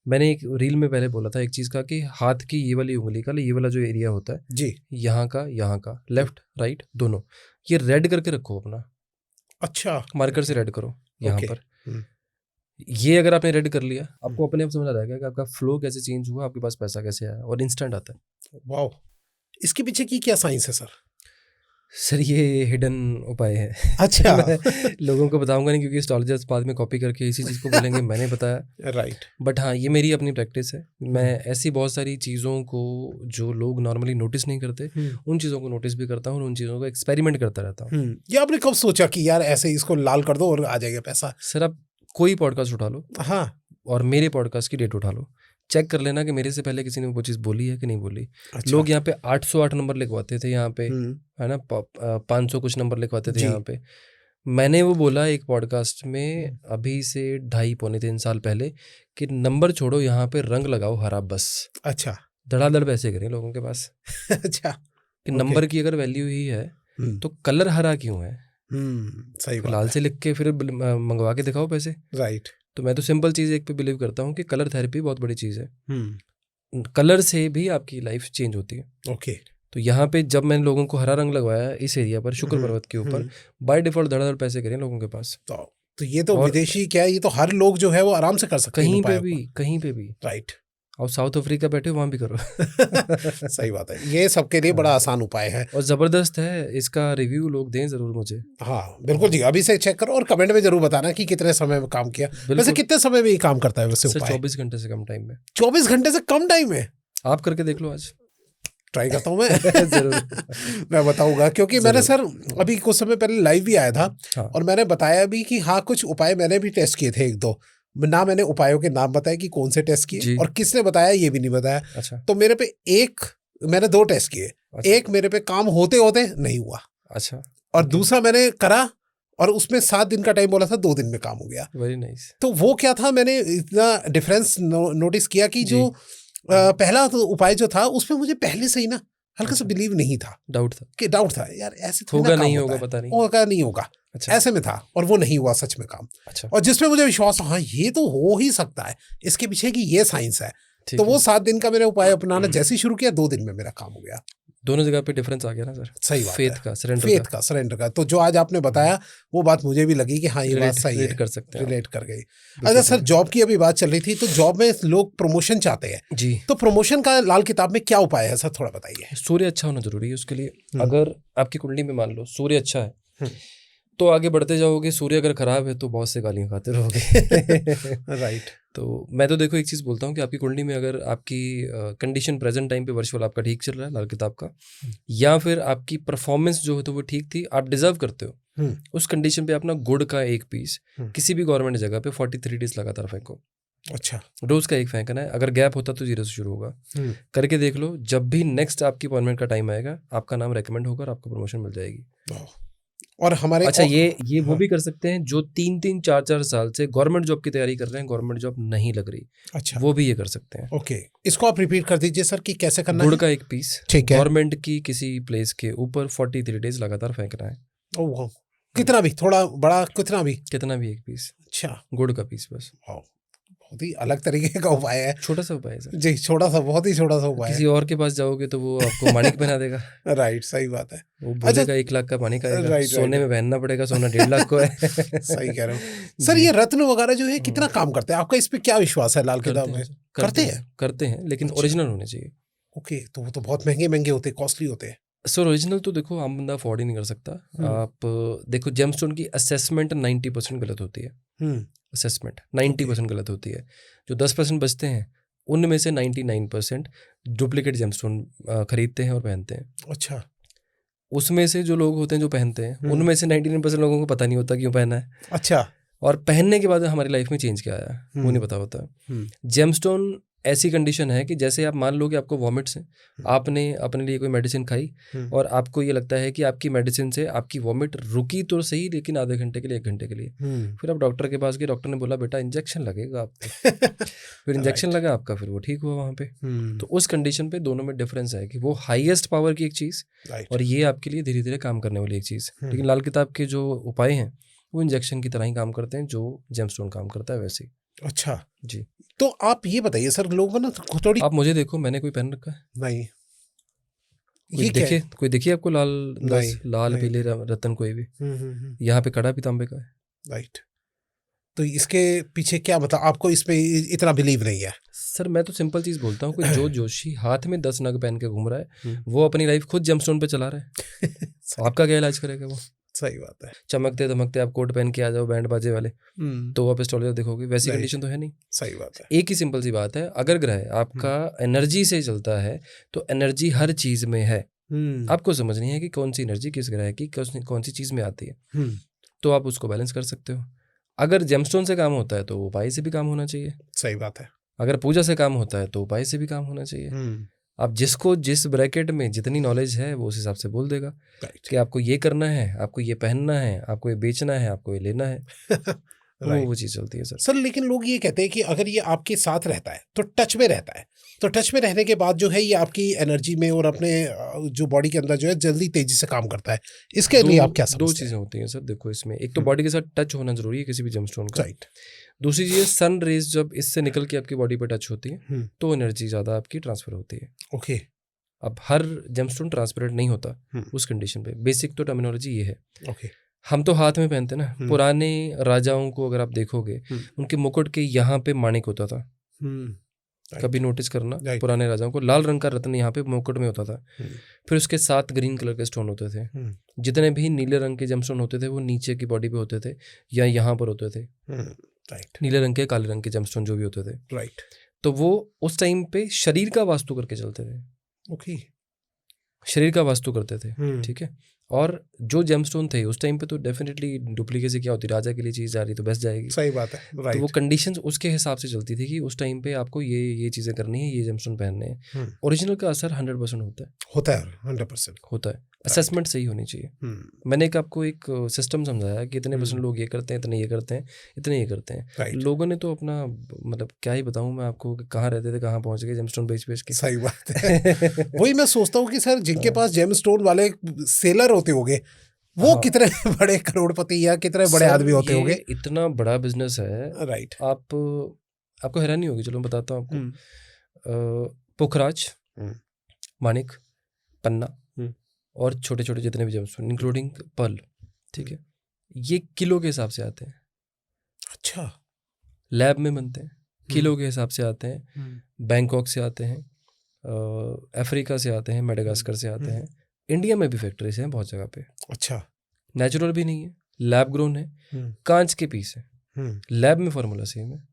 मैंने एक रील में पहले बोला था एक चीज़ का कि हाथ की ये वाली उंगली का, ये वाला जो एरिया होता है जी यहाँ का लेफ्ट राइट दोनों, ये रेड करके रखो अपना, अच्छा मार्कर से रेड करो यहाँ ओके पर। ये अगर आपने रेड कर लिया, आपको अपने आप समझ आ जाएगा कि आपका फ्लो कैसे चेंज हुआ, आपके पास पैसा कैसे आया, और इंस्टेंट आता है। वाओ, इसके पीछे की क्या साइंस है सर? सर ये हिडन उपाय है। अच्छा मैं लोगों को बताऊंगा नहीं क्योंकि एस्ट्रोलॉजर्स बाद में कॉपी करके इसी चीज़ को बोलेंगे मैंने बताया। राइट बट हाँ, ये मेरी अपनी प्रैक्टिस है। मैं ऐसी बहुत सारी चीज़ों को जो लोग नॉर्मली नोटिस नहीं करते, उन चीज़ों को नोटिस भी करता हूँ और उन चीज़ों को एक्सपेरिमेंट करता रहता हूँ। ये आपने कब सोचा कि यार ऐसे इसको लाल कर दो और आ जाएगा पैसा? सर आप कोई पॉडकास्ट उठा लो हाँ और मेरे पॉडकास्ट की डेट उठा लो, चेक कर लेना कि मेरे से पहले किसी ने वो चीज़ बोली है कि नहीं बोली। अच्छा लोग यहाँ पे 808 नंबर लिखवाते थे, यहाँ पे है ना 500 कुछ नंबर लिखवाते थे जी। यहाँ पे। मैंने वो बोला एक पॉडकास्ट में अभी से 2.5-3 साल पहले कि नंबर छोड़ो, यहाँ पे रंग लगाओ हरा बस। अच्छा धड़ाधड़ पैसे करें लोगों के पास अच्छा कि नंबर की अगर वैल्यू ही है तो कलर हरा क्यों है? सही फिर लाल बात से लिख के फिर मंगवा के दिखाओ पैसे। है राइट तो मैं तो सिंपल चीज़ एक पे बिलीव करता हूँ कि कलर थेरेपी बहुत बड़ी चीज़ है। कलर से भी आपकी लाइफ चेंज होती है। ओके तो यहाँ पे जब मैंने लोगों को हरा रंग लगवाया इस एरिया पर, शुक्र पर्वत के ऊपर, बाय डिफॉल्ट धड़ाधड़ पैसे करें लोगों के पास। तो ये तो और विदेशी क्या है, ये तो हर लोग जो है वो आराम से कर सकते हैं कहीं पे उपायों भी, को। कहीं पे भी। राइट और साउथ अफ्रीका बैठे हो वहाँ भी करो। सही बात है, ये सबके लिए बड़ा आसान उपाय है और ज़बरदस्त है, इसका रिव्यू लोग दें ज़रूर मुझे। हाँ बिल्कुल जी, अभी से चेक करो और कमेंट में जरूर बताना कि कितने समय में काम किया। वैसे बिल्कुल कितने समय में ये काम करता है वैसे सर, उपाय? 24 घंटे से कम टाइम में। 24 घंटे से कम टाइम में? आप करके देख लो आज। ट्राई करता हूँ मैं जरूर मैं बताऊंगा, क्योंकि मैंने सर अभी कुछ समय पहले लाइव भी आया था हाँ। और मैंने बताया भी कि हाँ कुछ उपाय मैंने भी टेस्ट किए थे, एक दो ना मैंने उपायों के नाम बताए कि कौन से टेस्ट किए जी। और किसने बताया ये भी नहीं बताया। अच्छा तो मेरे पे मैंने 2 टेस्ट किए, अच्छा एक मेरे पे काम होते होते नहीं हुआ अच्छा और दूसरा मैंने करा और उसमें 7 दिन का टाइम बोला था, 2 दिन में काम हो गया। Very nice. तो वो क्या था, मैंने इतना डिफरेंस नोटिस किया कि जो पहला तो उपाय जो था उसमें मुझे पहले से ही ना हल्का सा बिलीव नहीं था, डाउट था कि डाउट था यार ऐसे थोड़ी होगा ना काम नहीं होता होगा, है, पता नहीं होगा नहीं होगा, अच्छा ऐसे में था और वो नहीं हुआ सच में काम। अच्छा और जिसमें मुझे विश्वास हाँ ये तो हो ही सकता है, इसके पीछे की ये साइंस है। ठीक तो है। वो 7 दिन का मैंने उपाय अपनाना जैसे ही शुरू किया, 2 दिन में मेरा काम हो गया। दोनों जगह पे डिफरेंस आ गया ना सर। सही बात फेथ है, का, सरेंडर फेथ का, सरेंडर का। तो जो आज आपने बताया वो बात मुझे भी लगी कि हाँ ये बात सही रिलेट है, कर सकते हैं, रिलेट कर गई। अच्छा सर, जॉब की अभी बात चल रही थी, तो जॉब में लोग प्रमोशन चाहते हैं जी। तो प्रमोशन का लाल किताब में क्या उपाय है सर, थोड़ा बताइए। सूर्य अच्छा होना जरूरी है उसके लिए। अगर आपकी कुंडली में मान लो सूर्य अच्छा है तो आगे बढ़ते जाओगे, सूर्य अगर खराब है तो बहुत से गालियां खाते रहोगे। राइट। तो मैं तो देखो एक चीज़ बोलता हूँ कि आपकी कुंडली में अगर आपकी कंडीशन प्रेजेंट टाइम पे वर्चुअल आपका ठीक चल रहा है लाल किताब का, या फिर आपकी परफॉर्मेंस जो है तो वो ठीक थी, आप डिजर्व करते हो, उस कंडीशन पे अपना गुड़ का एक पीस किसी भी गवर्नमेंट जगह पे 43 डेज लगातार फेंको। अच्छा। रोज का एक फेंकना है, अगर गैप होता तो 0 से शुरू होगा। करके देख लो, जब भी नेक्स्ट आपकी अपॉइंटमेंट का टाइम आएगा आपका नाम रेकमेंड होगा और आपको प्रमोशन मिल जाएगी। और हमारे अच्छा, ये वो भी कर सकते हैं जो 3-3 4-4 साल से गवर्नमेंट जॉब की तैयारी कर रहे हैं, गवर्नमेंट जॉब नहीं लग रही। अच्छा, वो भी ये कर सकते हैं। ओके, इसको आप रिपीट कर दीजिए सर कि कैसे करना गुड़ है। का एक पीस ठीक है। गवर्नमेंट की किसी प्लेस के ऊपर 43 डेज लगातार फेंकना है। ओह, कितना भी, थोड़ा बड़ा, कितना भी, कितना भी एक पीस, अच्छा, गुड़ का पीस बस। बहुत ही अलग तरीके का उपाय है। छोटा सा उपाय है सर जी, छोटा सा, बहुत ही छोटा सा उपाय किसी और के पास जाओगे तो वो आपको माणिक पहना देगा। है। राइट, सही बात है। वो बोलेगा 1 लाख का माणिक आएगा, राइट, सोने में पहनना पड़ेगा, सोना 1.5 लाख को है। सही कह रहे हो सर। ये रत्न वगैरह जो है कितना काम करते हैं, आपका इस पे क्या विश्वास है? लाल किताब में करते हैं, लेकिन अच्छा। ओरिजिनल होने चाहिए। ओके, तो वो तो बहुत महंगे महंगे होते हैं, कॉस्टली होते हैं। सर ओरिजिनल तो देखो आम बंदा अफोर्ड ही नहीं कर सकता। आप देखो जेमस्टोन की असेसमेंट 90% गलत होती है। असेसमेंट 90% गलत होती है। जो 10% बचते हैं उनमें से 99% डुप्लीकेट जेमस्टोन खरीदते हैं और पहनते हैं। अच्छा। उसमें से जो लोग होते हैं जो पहनते हैं उनमें से 99% लोगों को पता नहीं होता क्यों पहना है। अच्छा। और पहनने के बाद हमारी लाइफ में चेंज क्या आया वो नहीं पता होता। जेमस्टोन ऐसी कंडीशन है कि जैसे आप मान लो कि आपको वॉमिट्स हैं, आपने अपने लिए कोई मेडिसिन खाई और आपको ये लगता है कि आपकी मेडिसिन से आपकी वॉमिट रुकी तो सही, लेकिन आधे घंटे के लिए 1 घंटे के लिए। फिर आप डॉक्टर के पास गए, डॉक्टर ने बोला बेटा इंजेक्शन लगेगा आपको। फिर इंजेक्शन लगा आपका, फिर वो ठीक हुआ वहाँ पे। तो उस कंडीशन पे दोनों में डिफरेंस है कि वो हाईएस्ट पावर की एक चीज़ और ये आपके लिए धीरे धीरे काम करने वाली एक चीज़। लेकिन लाल किताब के जो उपाय हैं वो इंजेक्शन की तरह ही काम करते हैं जो जेमस्टोन काम करता है वैसे ही। अच्छा जी। तो आप ये बताइए सर, लोगों ना थोड़ी, आप मुझे देखो, मैंने कोई पहन रखा है? नहीं। कोई देखिए आपको लाल नहीं। पीले रतन कोई भी यहाँ पे कड़ा भी तांबे का है। राइट। तो इसके पीछे क्या, मतलब आपको इसमें इतना बिलीव नहीं है? सर मैं तो सिंपल चीज बोलता हूँ, कोई जो जोशी हाथ में 10 नग पहन के घूम रहा है वो अपनी लाइफ खुद जेमस्टोन पे चला रहा है। आपका क्या इलाज करेगा वो? सही बात है। चमकते धमकते आप कोट पहन के आ जाओ बैंड बाजे वाले तो आप एस्ट्रोलॉजर देखोगे, वैसी नहीं। कंडीशन तो है नहीं। सही बात है। एक ही सिंपल सी बात है, अगर ग्रह आपका एनर्जी से चलता है तो एनर्जी हर चीज में है। आपको समझनी है कि कौन सी एनर्जी किस ग्रह की कौन सी चीज में आती है, तो आप उसको बैलेंस कर सकते हो। अगर जेमस्टोन से काम होता है तो उपाय से भी काम होना चाहिए। सही बात है। अगर पूजा से काम होता है तो उपाय से भी काम होना चाहिए। अब जिसको जिस ब्रैकेट में जितनी नॉलेज है वो उस हिसाब से बोल देगा कि आपको ये करना है, आपको ये पहनना है, आपको ये बेचना है, आपको ये लेना है। वो चीज़ चलती है सर। लेकिन लोग ये कहते हैं कि अगर ये आपके साथ रहता है तो टच में रहता है, तो टच में रहने के बाद जो है ये आपकी एनर्जी में और अपने जो बॉडी के अंदर जो है जल्दी तेजी से काम करता है। इसके लिए आप क्या समझते हैं? 2 चीज़ें होती हैं सर। देखो इसमें एक तो बॉडी के साथ टच होना जरूरी है किसी भी जेमस्टोन का। राइट। दूसरी चीज़, सन रेज जब इससे निकल के आपकी बॉडी पे टच होती है तो एनर्जी ज़्यादा आपकी ट्रांसफर होती है। ओके। अब हर जेमस्टोन ट्रांसपेरेंट नहीं होता उस कंडीशन पे। बेसिक तो टर्मिनोलॉजी ये है। ओके। हम तो हाथ में पहनते ना। पुराने राजाओं को अगर आप देखोगे उनके मुकुट के यहाँ पे माणिक होता था। कभी नोटिस करना, पुराने राजाओं को लाल रंग का रत्न यहाँ पे मुकुट में होता था। फिर उसके 7 ग्रीन कलर के स्टोन होते थे। जितने भी नीले रंग के जेमस्टोन होते थे वो नीचे की बॉडी पे होते थे या यहाँ पर होते थे। राइट। नीले रंग के काले रंग के जेमस्टोन जो भी होते थे। राइट। तो वो उस टाइम पे शरीर का वास्तु करके चलते थे। ओके। शरीर का वास्तु करते थे। ठीक है। और जो जेमस्टोन थे उस टाइम पे तो डेफिनेटली डुप्लीकेसी क्या होती, राजा के लिए चीज़ जा रही तो बेस्ट जाएगी। सही बात है। राइट। तो वो कंडीशंस उसके हिसाब से चलती थी कि उस टाइम पे आपको ये चीज़ें करनी है, ये जेमस्टोन पहनने हैं। ओरिजिनल का असर 100% होता है। 100% होता है। असेसमेंट सही होनी चाहिए। मैंने आपको एक सिस्टम समझाया कि इतने % लोग ये करते हैं, इतने ये करते हैं, इतने ये करते हैं। लोगों ने तो अपना मतलब क्या ही बताऊं मैं आपको, कहाँ रहते थे कहाँ पहुंच गए जेमस्टोन बेच के। सही बात है। वही मैं सोचता हूँ कि सर जिनके पास जेमस्टोन वाले सेलर होते होंगे वो कितने बड़े करोड़पति या कितने बड़े आदमी होते होंगे। इतना बड़ा बिजनेस है। राइट। आपको हैरानी होगी, चलो मैं बताता हूँ आपको। पुखराज, माणिक, पन्ना और छोटे छोटे जितने भी जेमस्टोन इंक्लूडिंग पर्ल, ठीक है, ये किलो के हिसाब से आते हैं। अच्छा। लैब में बनते हैं, किलो के हिसाब से आते हैं। बैंकॉक से आते हैं, अफ्रीका से आते हैं, मेडागास्कर से आते हैं। इंडिया में भी फैक्ट्रीज हैं बहुत जगह पे। अच्छा। नेचुरल भी नहीं है, लैब ग्रोन है, कांच के पीस है, लैब में फॉर्मूला सेम है।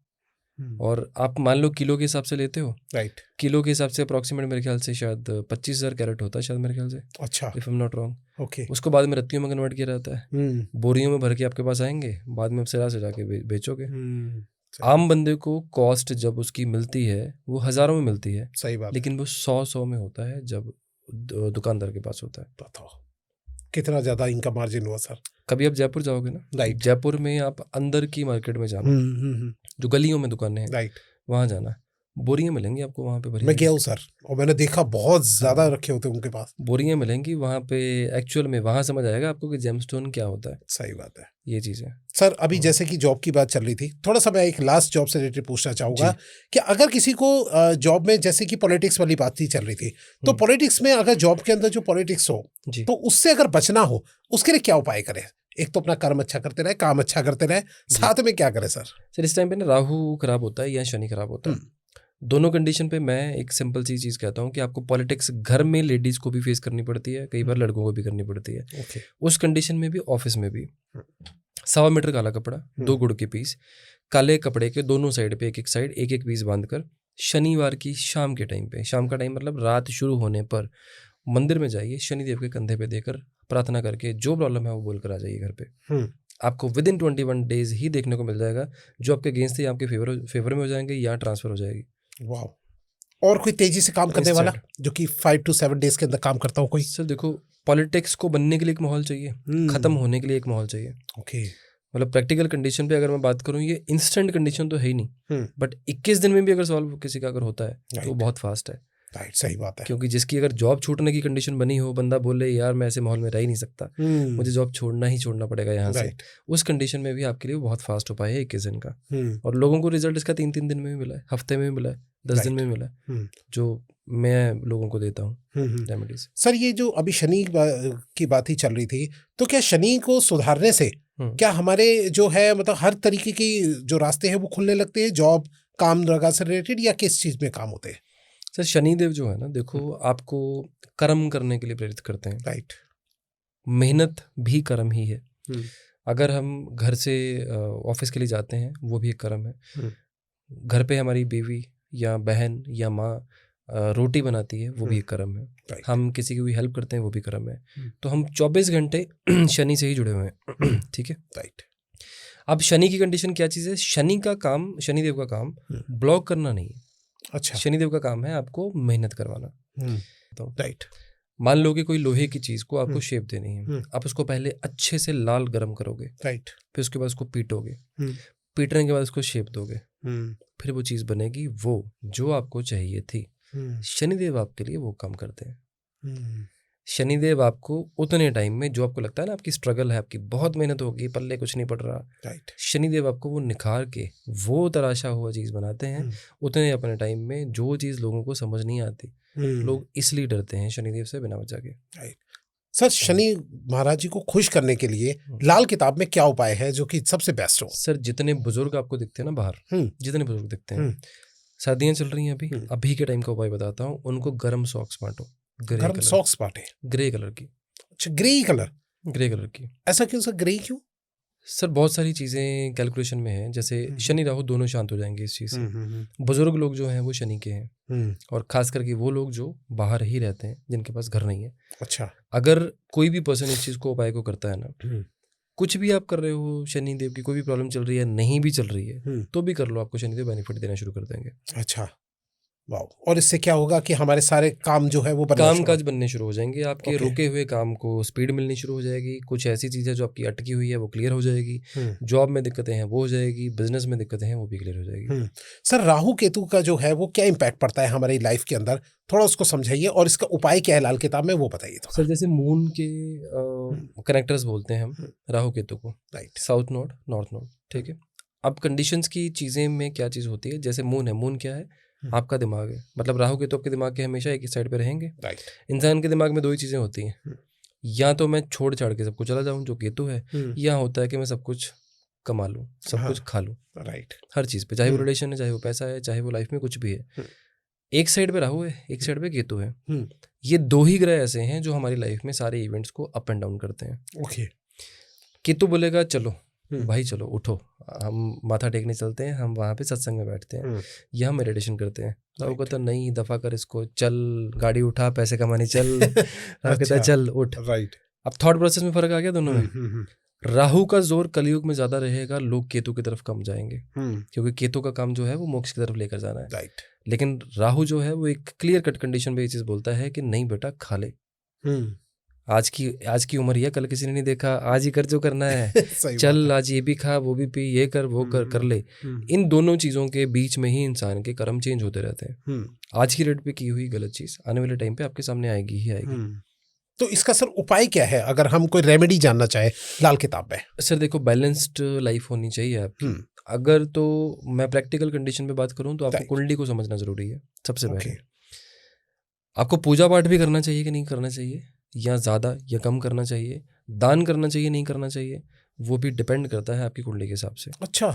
और आप मान लो किलो के हिसाब से लेते हो। राइट। किलो के हिसाब से अप्रॉक्सीमेट मेरे ख्याल से शायद 25,000 कैरेट होता है शायद मेरे ख्याल से। अच्छा। If I am not wrong. Okay. उसको बाद में रत्तियों में कन्वर्ट किया जाता है, बोरियों में भर के आपके पास आएंगे, बाद में आप सिरा से जाके बेचोगे। आम बंदे को कॉस्ट जब उसकी मिलती है वो हज़ारों में मिलती है, सही बात। लेकिन वो 100 में होता है जब दुकानदार के पास होता है। बताओ कितना ज्यादा इनका मार्जिन हुआ सर। कभी आप जयपुर जाओगे ना, राइट। जयपुर में आप अंदर की मार्केट में जाना, जो गलियों में दुकानें हैं, राइट, वहाँ जाना, बोरियां मिलेंगी आपको वहाँ पे भरी। मैं गया हूँ सर और मैंने देखा बहुत ज्यादा रखे होते हैं उनके पास। बोरियां मिलेंगी वहाँ पे, एक्चुअल में वहाँ समझ आएगा आपको कि जेमस्टोन क्या होता है। सही बात है, ये चीज़ है सर। अभी जैसे कि जॉब की बात चल रही थी, थोड़ा सा मैं एक लास्ट जॉब से रिलेटेड पूछना चाहूंगा कि अगर किसी को जॉब में, जैसे कि पॉलिटिक्स वाली बात ही चल रही थी, तो पॉलिटिक्स में अगर जॉब के अंदर जो पॉलिटिक्स हो तो उससे अगर बचना हो, उसके लिए क्या उपाय करें? एक तो अपना कर्म अच्छा करते रहे, काम अच्छा करते रहे, साथ में क्या करें सर? इस टाइम पे ना राहु खराब होता है या शनि खराब होता है। दोनों कंडीशन पे मैं एक सिंपल सी चीज़ कहता हूँ कि आपको पॉलिटिक्स घर में लेडीज को भी फेस करनी पड़ती है, कई बार लड़कों को भी करनी पड़ती है। उस कंडीशन में भी, ऑफिस में भी, 1.25 मीटर काला कपड़ा, 2 गुड़ के पीस, काले कपड़े के दोनों साइड पे एक एक साइड एक पीस बांधकर शनिवार की शाम के टाइम पे, शाम का टाइम मतलब रात शुरू होने पर, मंदिर में जाइए, शनिदेव के कंधे पे देकर प्रार्थना करके जो प्रॉब्लम है वो बोलकर आ जाइए घर पे। आपको विद इन 21 डेज ही देखने को मिल जाएगा जो आपके अगेंस्ट थे आपके फेवर में हो जाएंगे या ट्रांसफर हो जाएगी। वाह। और कोई तेजी से काम करने वाला जो कि 5 to 7 डेज के अंदर काम करता हो कोई? सर देखो, पॉलिटिक्स को बनने के लिए एक माहौल चाहिए, खत्म होने के लिए एक माहौल चाहिए। ओके। मतलब प्रैक्टिकल कंडीशन पे अगर मैं बात करूँ, ये इंस्टेंट कंडीशन तो है ही नहीं, बट 21 दिन में भी अगर सॉल्व किसी का अगर होता है तो बहुत फास्ट है। राइट, सही बात है। क्योंकि जिसकी अगर जॉब छूटने की कंडीशन बनी हो, बंदा बोले यार मैं ऐसे माहौल में रह ही नहीं सकता, मुझे जॉब छोड़ना पड़ेगा यहाँ से, उस कंडीशन में भी आपके लिए बहुत फास्ट उपाय है 21 दिन का। और लोगों को रिजल्ट इसका 3 दिन में भी मिला है, हफ्ते में भी मिला है, 10 दिन में भी मिला है, जो मैं लोगों को देता हूँ रेमेडीज। सर ये जो अभी शनि की बात ही चल रही थी, तो क्या शनि को सुधारने से क्या हमारे जो है मतलब हर तरीके की जो रास्ते हैं वो खुलने लगते हैं, जॉब काम धंधा से रिलेटेड, या किस चीज में काम होते हैं? सर शनिदेव जो है ना, देखो आपको कर्म करने के लिए प्रेरित करते हैं। राइट। मेहनत भी कर्म ही है। अगर हम घर से ऑफिस के लिए जाते हैं वो भी एक कर्म है। घर पे हमारी बीवी या बहन या माँ रोटी बनाती है वो भी एक कर्म है। हम किसी की भी हेल्प करते हैं वो भी कर्म है। तो हम 24 घंटे शनि से ही जुड़े हुए हैं। ठीक है, राइट। अब शनि की कंडीशन क्या चीज़ है? शनि का काम, शनिदेव का काम ब्लॉक करना नहीं है। अच्छा। शनिदेव का काम है आपको मेहनत करवाना। तो राइट। मान लो कि कोई लोहे की चीज को आपको शेप देनी है, आप उसको पहले अच्छे से लाल गरम करोगे, राइट, फिर उसके बाद उसको पीटोगे, पीटने के बाद उसको शेप दोगे, फिर वो चीज बनेगी वो जो आपको चाहिए थी। शनिदेव आपके लिए वो काम करते हैं। शनिदेव आपको उतने टाइम में जो आपको लगता है ना आपकी स्ट्रगल है, आपकी बहुत मेहनत होगी, पल्ले कुछ नहीं पड़ रहा, राइट, शनिदेव आपको वो निखार के वो तराशा हुआ चीज़ बनाते हैं उतने अपने टाइम में, जो चीज़ लोगों को समझ नहीं आती। लोग इसलिए डरते हैं शनिदेव से बिना वजह के। राइट। सर शनि महाराज जी को खुश करने के लिए लाल किताब में क्या उपाय है जो कि सबसे बेस्ट हो? सर जितने बुजुर्ग आपको दिखते हैं ना बाहर, जितने बुजुर्ग दिखते हैं, सर्दियाँ चल रही हैं अभी के टाइम का उपाय बताता हूँ, उनको गर्म सॉक्स बांटो। गर्म सॉक्स बांटे? ग्रे कलर की। अच्छा, ग्रे कलर? ग्रे कलर की। ऐसा क्यों सर, ग्रे क्यों? सर बहुत सारी चीज़ें कैलकुलेशन में है, जैसे शनि राहु दोनों शांत हो जाएंगे इस चीज़ से। बुजुर्ग लोग जो हैं वो शनि के हैं, और खास करके वो लोग जो बाहर ही रहते हैं जिनके पास घर नहीं है। अच्छा। अगर कोई भी पर्सन इस चीज़ को उपाय को करता है ना, कुछ भी आप कर रहे हो, शनिदेव की कोई भी प्रॉब्लम चल रही है, नहीं भी चल रही है तो भी कर लो, आपको शनिदेव बेनिफिट देना शुरू कर देंगे। अच्छा, वाह। और इससे क्या होगा कि हमारे सारे काम जो है वो काम काज बनने शुरू हो जाएंगे, आपके रुके हुए काम को स्पीड मिलनी शुरू हो जाएगी, कुछ ऐसी चीज़ें जो आपकी अटकी हुई है वो क्लियर हो जाएगी, जॉब में दिक्कतें हैं वो हो जाएगी, बिजनेस में दिक्कतें हैं वो भी क्लियर हो जाएगी। सर राहु केतु का जो है वो क्या इम्पैक्ट पड़ता है हमारी लाइफ के अंदर, थोड़ा उसको समझाइए, और इसका उपाय क्या है लाल किताब में वो बताइए। सर जैसे मून के कनेक्टर्स बोलते हैं हम राहु केतु को, right, south node, north node. ठीक है, अब कंडीशंस की चीज़ें में क्या चीज़ होती है, जैसे मून है, मून क्या है? आपका दिमाग है, मतलब राहु के तो आपके दिमाग के हमेशा एक ही साइड पे रहेंगे। राइट। इंसान के दिमाग में दो ही चीज़ें होती हैं, या तो मैं छोड़ छाड़ के सबको चला जाऊं जो केतु है, या होता है कि मैं सब कुछ कमा लूं, सब कुछ खा लूं। राइट। हर चीज़ पे, चाहे वो रिलेशन है, चाहे वो पैसा है, चाहे वो लाइफ में कुछ भी है। एक साइड पे राहु है, एक साइड पे केतु है। ये दो ही ग्रह ऐसे हैं जो हमारी लाइफ में सारे इवेंट्स को अप एंड डाउन करते हैं। ओके। केतु बोलेगा चलो भाई चलो उठो, हम माथा टेकने चलते हैं, हम वहाँ पे सत्संग में बैठते हैं या हम मेडिटेशन करते हैं। राहु कहता नहीं, दफा कर इसको, चल गाड़ी उठा, पैसे कमाने चल। राहु कहता है चल उठ। राइट। अब थॉट प्रोसेस में फर्क आ गया दोनों में। राहु का जोर कलयुग में ज्यादा रहेगा, लोग केतु की तरफ कम जाएंगे, क्योंकि केतु का काम जो है वो मोक्ष की तरफ लेकर जाना है। राइट। लेकिन राहु जो है वो एक क्लियर कट कंडीशन पे ये चीज बोलता है कि नहीं बेटा खा ले, आज की उम्र है, कल किसी ने नहीं देखा, आज ही कर जो करना है चल, आज ये भी खा, वो भी पी, ये कर, वो कर ले। इन दोनों चीजों के बीच में ही इंसान के कर्म चेंज होते रहते हैं। आज की डेट पे की हुई गलत चीज आने वाले टाइम पे आपके सामने आएगी ही आएगी। तो इसका सर उपाय क्या है, अगर हम कोई रेमेडी जानना चाहे लाल किताब में? सर देखो, बैलेंस्ड लाइफ होनी चाहिए आपकी। अगर तो मैं प्रैक्टिकल कंडीशन पे बात करूं तो आपको कुंडली को समझना जरूरी है सबसे पहले। आपको पूजा पाठ भी करना चाहिए कि नहीं करना चाहिए, या ज़्यादा या कम करना चाहिए, दान करना चाहिए नहीं करना चाहिए, वो भी डिपेंड करता है आपकी कुंडली के हिसाब से। अच्छा।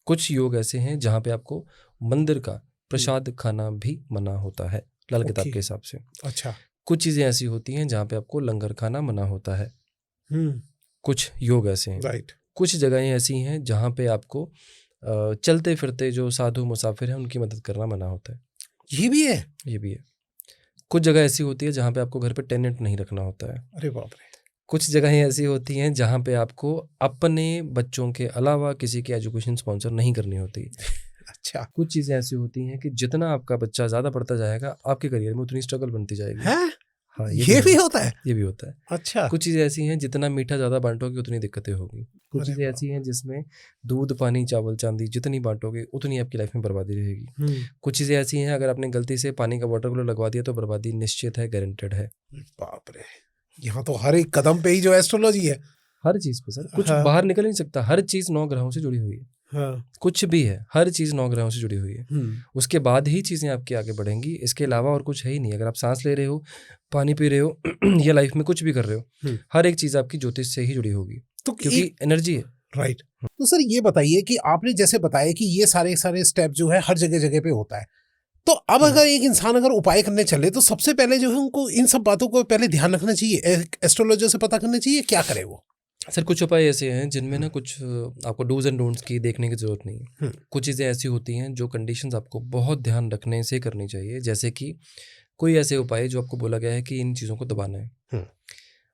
कुछ योग ऐसे हैं जहाँ पे आपको मंदिर का प्रसाद खाना भी मना होता है लाल किताब के हिसाब से। अच्छा। कुछ चीज़ें ऐसी होती हैं जहाँ पे आपको लंगर खाना मना होता है। कुछ योग ऐसे हैं। राइट। कुछ जगहें ऐसी हैं जहाँ पे आपको चलते फिरते जो साधु मुसाफिर हैं उनकी मदद करना मना होता है। ये भी है? ये भी है। कुछ जगह ऐसी होती है जहाँ पे आपको घर पे टेनेंट नहीं रखना होता है। अरे बाप रे। कुछ जगहें ऐसी होती हैं जहाँ पे आपको अपने बच्चों के अलावा किसी की एजुकेशन स्पॉन्सर नहीं करनी होती। अच्छा। कुछ चीज़ें ऐसी होती हैं कि जितना आपका बच्चा ज़्यादा पढ़ता जाएगा आपके करियर में उतनी स्ट्रगल बनती जाएगी। है? हाँ, ये भी होता है? ये भी होता है। अच्छा। कुछ चीज़ें ऐसी हैं जितना मीठा ज़्यादा बांटोगे उतनी दिक्कतें होगी। कुछ चीज़ें ऐसी हैं जिसमें दूध पानी चावल चांदी जितनी बांटोगे उतनी आपकी लाइफ में बर्बादी रहेगी। कुछ चीज़ें ऐसी हैं अगर आपने गलती से पानी का वाटर कूलर लगवा दिया तो बर्बादी निश्चित है, गारंटेड है। बाप रे, यहाँ तो हर एक कदम पे ही जो एस्ट्रोलॉजी है, हर चीज़ पे सर, कुछ बाहर निकल नहीं सकता। हर चीज़ 9 ग्रहों से जुड़ी हुई है। कुछ भी है, हर चीज़ 9 ग्रहों से जुड़ी हुई है। उसके बाद ही चीज़ें आपकी आगे बढ़ेंगी, इसके अलावा और कुछ है ही नहीं। अगर आप सांस ले रहे हो, पानी पी रहे हो या लाइफ में कुछ भी कर रहे हो, हर एक चीज़ आपकी ज्योतिष से ही जुड़ी होगी, तो क्योंकि एनर्जी है। राइट। तो सर ये बताइए कि आपने जैसे बताया कि ये सारे स्टेप जो है हर जगह जगह पे होता है, तो अब अगर एक इंसान अगर उपाय करने चले तो सबसे पहले जो है उनको इन सब बातों को पहले ध्यान रखना चाहिए, एस्ट्रोलॉजर से पता करना चाहिए, क्या करे वो? सर कुछ उपाय ऐसे हैं जिनमें ना कुछ आपको डूज एंड डोंट्स की देखने की जरूरत नहीं है। कुछ चीज़ें ऐसी होती हैं जो कंडीशंस आपको बहुत ध्यान रखने से करनी चाहिए, जैसे कि कोई ऐसे उपाय जो आपको बोला गया है कि इन चीज़ों को दबाना है।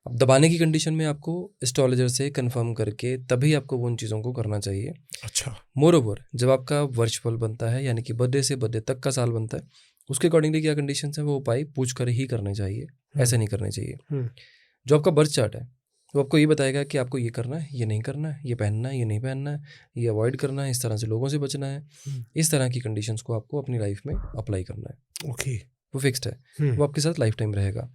अब दबाने की कंडीशन में आपको एस्ट्रोलॉजर से कंफर्म करके तभी आपको उन चीज़ों को करना चाहिए। अच्छा। मोरओवर जब आपका वर्चुअल बनता है, यानी कि बर्थडे से बर्थडे तक का साल बनता है, उसके अकॉर्डिंगली क्या कंडीशंस हैं वो उपाय पूछ कर ही करने चाहिए, ऐसे नहीं करने चाहिए। जो आपका बर्थ चार्ट है वो आपको ये बताएगा कि आपको ये करना है, ये नहीं करना है, ये पहनना है, ये नहीं पहनना है, ये अवॉइड करना है, इस तरह से लोगों से बचना है। इस तरह की कंडीशंस को आपको अपनी लाइफ में अप्लाई करना है। ओके। वो फिक्स्ड है, वो आपके साथ लाइफ टाइम रहेगा।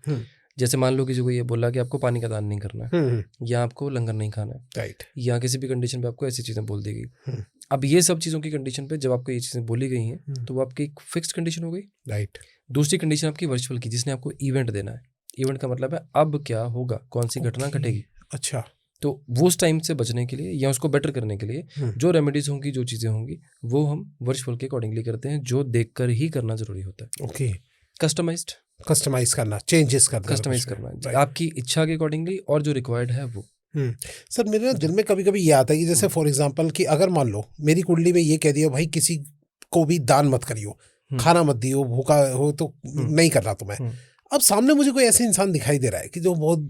जैसे मान लो किसी को ये बोला कि आपको पानी का दान नहीं करना है, या आपको लंगर नहीं खाना है, राइट, या किसी भी कंडीशन पे आपको ऐसी चीज़ें बोल दी गई। अब ये सब चीज़ों की कंडीशन पे जब आपको ये चीज़ें बोली गई हैं तो वो आपकी एक फिक्स्ड कंडीशन हो गई। राइट। दूसरी कंडीशन आपकी वर्चुअल की, जिसने आपको इवेंट देना है। इवेंट का मतलब है अब क्या होगा, कौन सी घटना घटेगी। अच्छा। तो वो उस टाइम से बचने के लिए या उसको बेटर करने के लिए जो रेमेडीज होंगी, जो चीज़ें होंगी, वो हम वर्चुअल के अकॉर्डिंगली करते हैं, जो देखकर ही करना जरूरी होता है। ओके। कस्टमाइज करना, चेंजेस करना, कस्टमाइज करना आपकी इच्छा के अकॉर्डिंगली, और जो रिक्वायर्ड है वो। सर मेरे ना दिल में कभी कभी ये आता है कि जैसे फॉर एग्जांपल कि अगर मान लो मेरी कुंडली में ये कह दिया भाई किसी को भी दान मत करियो, खाना मत दियो, भूखा हो तो नहीं करना तुम्हें। अब सामने मुझे कोई ऐसे इंसान दिखाई दे रहा है कि जो बहुत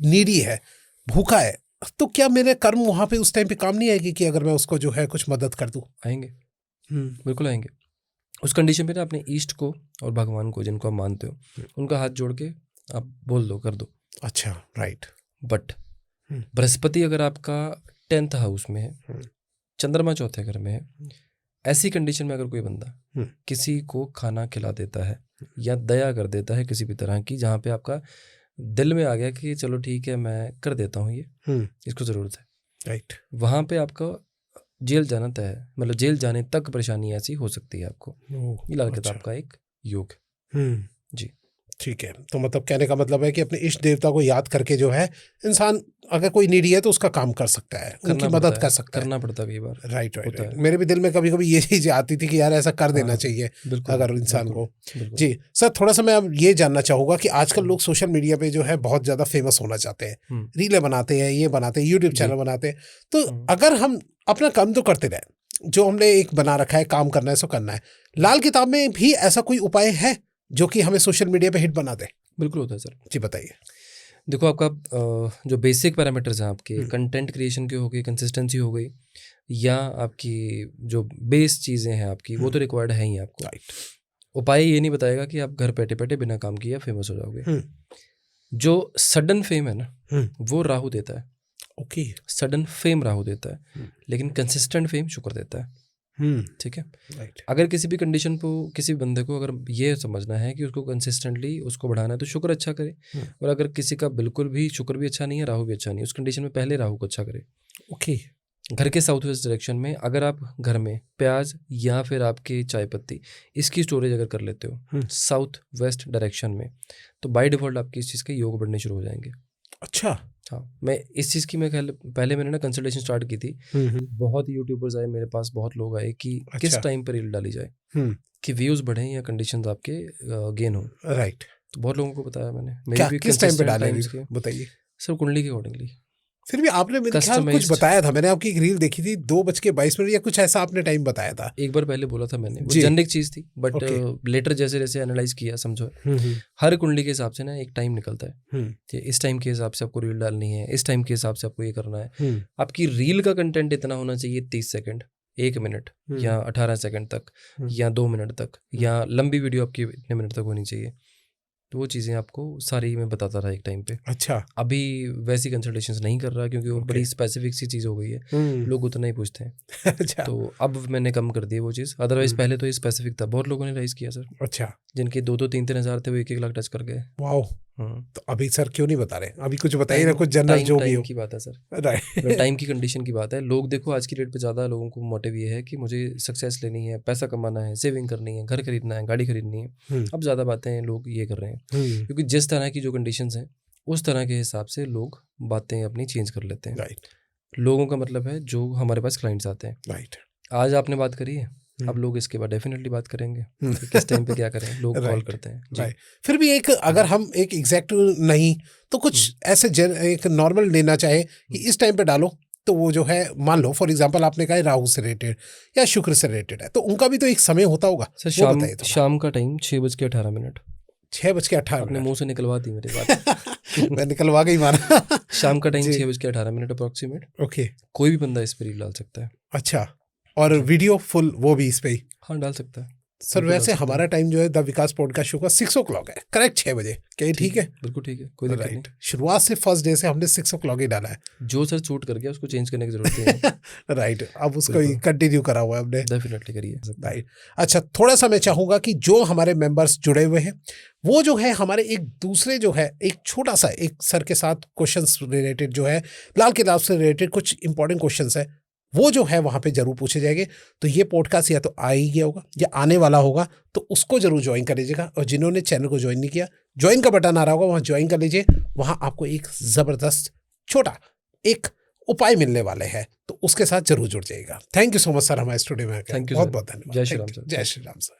नीडी है, भूखा है, तो क्या मेरे कर्म वहां पे उस टाइम पे काम नहीं आएगी कि अगर मैं उसको जो है कुछ मदद कर दूं? आएंगे, बिल्कुल आएंगे। उस कंडीशन पे ना अपने ईष्ट को और भगवान को, जिनको आप मानते हो, उनका हाथ जोड़ के आप बोल दो, कर दो। अच्छा। राइट। बट बृहस्पति अगर आपका 10th हाउस में है, चंद्रमा 4थे घर में है, ऐसी कंडीशन में अगर कोई बंदा किसी को खाना खिला देता है या दया कर देता है किसी भी तरह की, जहाँ पे आपका दिल में आ गया कि चलो ठीक है मैं कर देता हूँ, ये इसको ज़रूरत है, राइट, वहाँ पे आपका जेल जाना तय है। मतलब जेल जाने तक परेशानी ऐसी हो सकती है आपको। ये लाल किताब का एक योग जी। ठीक है, तो मतलब कहने का मतलब है कि अपने इष्ट देवता को याद करके जो है इंसान अगर कोई नीडी है तो उसका काम कर सकता है, उनकी मदद कर सकता है, करना पड़ता है कई बार। राइट। मेरे भी दिल में कभी कभी ये चीज़ आती थी कि यार ऐसा कर देना चाहिए अगर इंसान को। जी सर, थोड़ा सा मैं अब ये जानना चाहूँगा कि आजकल लोग सोशल मीडिया पे जो है बहुत ज़्यादा फेमस होना चाहते हैं, रीलें बनाते हैं, ये बनाते हैं, यूट्यूब चैनल बनाते हैं, तो अगर हम अपना काम तो करते रहे, जो हमने एक बना रखा है, काम करना है सो करना है, लाल किताब में भी ऐसा कोई उपाय है जो कि हमें सोशल मीडिया पे हिट बना दे? बिल्कुल होता है सर। जी बताइए। देखो आपका जो बेसिक पैरामीटर्स हैं आपके कंटेंट क्रिएशन के हो गई, कंसिस्टेंसी हो गई, या आपकी जो बेस चीज़ें हैं आपकी वो तो रिक्वायर्ड है ही आपको। राइट। उपाय ये नहीं बताएगा कि आप घर बैठे बैठे बिना काम किए फेमस हो जाओगे। जो सडन फेम है ना वो राहु देता है। ओके। सडन फेम राहु देता है, लेकिन कंसिस्टेंट फेम शुक्र देता है। ठीक है। राइट। अगर किसी भी कंडीशन को, किसी बंदे को अगर ये समझना है कि उसको कंसिस्टेंटली उसको बढ़ाना है तो शुक्र अच्छा करे, और अगर किसी का बिल्कुल भी शुक्र भी अच्छा नहीं है, राहु भी अच्छा नहीं है, उस कंडीशन में पहले राहु को अच्छा करे। ओके। घर के साउथ वेस्ट डायरेक्शन में अगर आप घर में प्याज या फिर आपकी चाय पत्ती इसकी स्टोरेज अगर कर लेते हो साउथ वेस्ट डायरेक्शन में, तो बाय डिफॉल्ट आपकी इस चीज़ के योग बढ़ने शुरू हो जाएंगे। अच्छा। हाँ, मैं इस चीज़ की पहले मैंने ना कंसल्टेशन स्टार्ट की थी। बहुत यूट्यूबर्स आए मेरे पास, बहुत लोग आए कि किस टाइम पर रील डाली जाए कि व्यूज़ बढ़ें या कंडीशंस आपके गेन हो। राइट। तो बहुत लोगों को बताया मैंने। क्या किस टाइम पे डालें बताइए सर, कुंडली के अकॉर्डिंगली। फिर भी आपने मेरे ख्याल कुछ बताया था, मैंने आपकी एक रील देखी थी 2:22 या कुछ ऐसा आपने टाइम बताया था। एक बार पहले बोला था मैंने, वो जनरिक चीज़ थी, बट लेटर जैसे जैसे एनालाइज किया समझो, हर कुंडली के हिसाब से ना एक टाइम निकलता है कि इस टाइम के हिसाब से आपको रील डालनी है, इस टाइम के हिसाब से आपको ये करना है। आपकी रील का कंटेंट इतना होना चाहिए 30 सेकंड, 1 मिनट या 18 सेकंड तक या 2 मिनट तक, या लंबी वीडियो आपकी इतने मिनट तक होनी चाहिए। तो वो चीज़ें आपको सारी मैं बताता रहा एक टाइम पे। अच्छा। अभी वैसी कंसल्टेशंस नहीं कर रहा क्योंकि वो बड़ी स्पेसिफिक सी चीज़ हो गई है, लोग उतना ही पूछते हैं। अच्छा। तो अब मैंने कम कर दिया वो चीज़, अदरवाइज पहले तो ये स्पेसिफिक था, बहुत लोगों ने राइज किया सर। अच्छा। जिनके 2-2, 3-3 हज़ार थे वो 1-1 लाख टच कर गए। वाओ। तो अभी सर क्यों नहीं बता रहे? अभी कुछ बताइए ना, कुछ जनरल जो भी हो। की बात है सर, राइट। टाइम की कंडीशन की बात है। लोग देखो आज की डेट पे ज़्यादा लोगों को मोटिव ये है कि मुझे सक्सेस लेनी है, पैसा कमाना है, सेविंग करनी है, घर खरीदना है, गाड़ी खरीदनी है। अब ज़्यादा बातें लोग ये कर रहे हैं क्योंकि जिस तरह की जो कंडीशंस हैं उस तरह के हिसाब से लोग बातें अपनी चेंज कर लेते हैं। राइट। लोगों का मतलब है जो हमारे पास क्लाइंट्स आते हैं। राइट। आज आपने बात करी है, अब लोग इसके बाद डेफिनेटली बात करेंगे कि किस टाइम पे क्या करें। लोग कॉल करते हैं जी। फिर भी एक अगर हम एक एग्जैक्ट नहीं तो कुछ ऐसे एक नॉर्मल लेना चाहे कि इस टाइम पे डालो, तो वो जो है मान लो फॉर एग्जांपल आपने कहा राहु से रिलेटेड या शुक्र से रिलेटेड है, तो उनका भी तो एक समय होता होगा सर। शाम का टाइम 6:18। 6:18 अपने मुंह से निकलवा दी मेरी बात। मैं निकलवा गई माना। शाम का टाइम 6:18 अप्रोक्सीमेट। ओके। कोई भी बंदा इस पर रील डाल सकता है। अच्छा। और वीडियो फुल वो भी इस पे ही? हाँ, डाल सकता है सर। वैसे हमारा टाइम जो है द विकास पॉडकास्ट शो का 6 o'clock है, करेक्ट 6 बजे। क्या ठीक है? बिल्कुल ठीक है, कोई दिक्कत नहीं। शुरुआत से फर्स्ट डे से हमने 6 o'clock ही डाला है। जो सर शूट कर गया उसको चेंज करने की जरूरत है। राइट। अब उसको कंटिन्यू करा हुआ है हमने। डेफिनेटली करिए। राइट। अच्छा, थोड़ा सा मैं चाहूंगा कि जो हमारे मेंबर्स जुड़े हुए हैं वो जो है हमारे एक दूसरे जो है एक छोटा सा एक सर के साथ क्वेश्चंस रिलेटेड जो है लाल किताब से रिलेटेड कुछ इंपॉर्टेंट क्वेश्चंस है वो जो है वहाँ पे जरूर पूछे जाएंगे। तो ये पॉडकास्ट या तो आ ही गया होगा या आने वाला होगा, तो उसको जरूर ज्वाइन कर लीजिएगा। और जिन्होंने चैनल को ज्वाइन नहीं किया, ज्वाइन का बटन आ रहा होगा, वहाँ ज्वाइन कर लीजिए। वहाँ आपको एक ज़बरदस्त छोटा एक उपाय मिलने वाले हैं, तो उसके साथ जरूर जुड़ जाइएगा। Thank you so much sir हमारे स्टूडियो में। थैंक यू, बहुत बहुत धन्यवाद। जय श्री राम सर। जय श्री राम सर।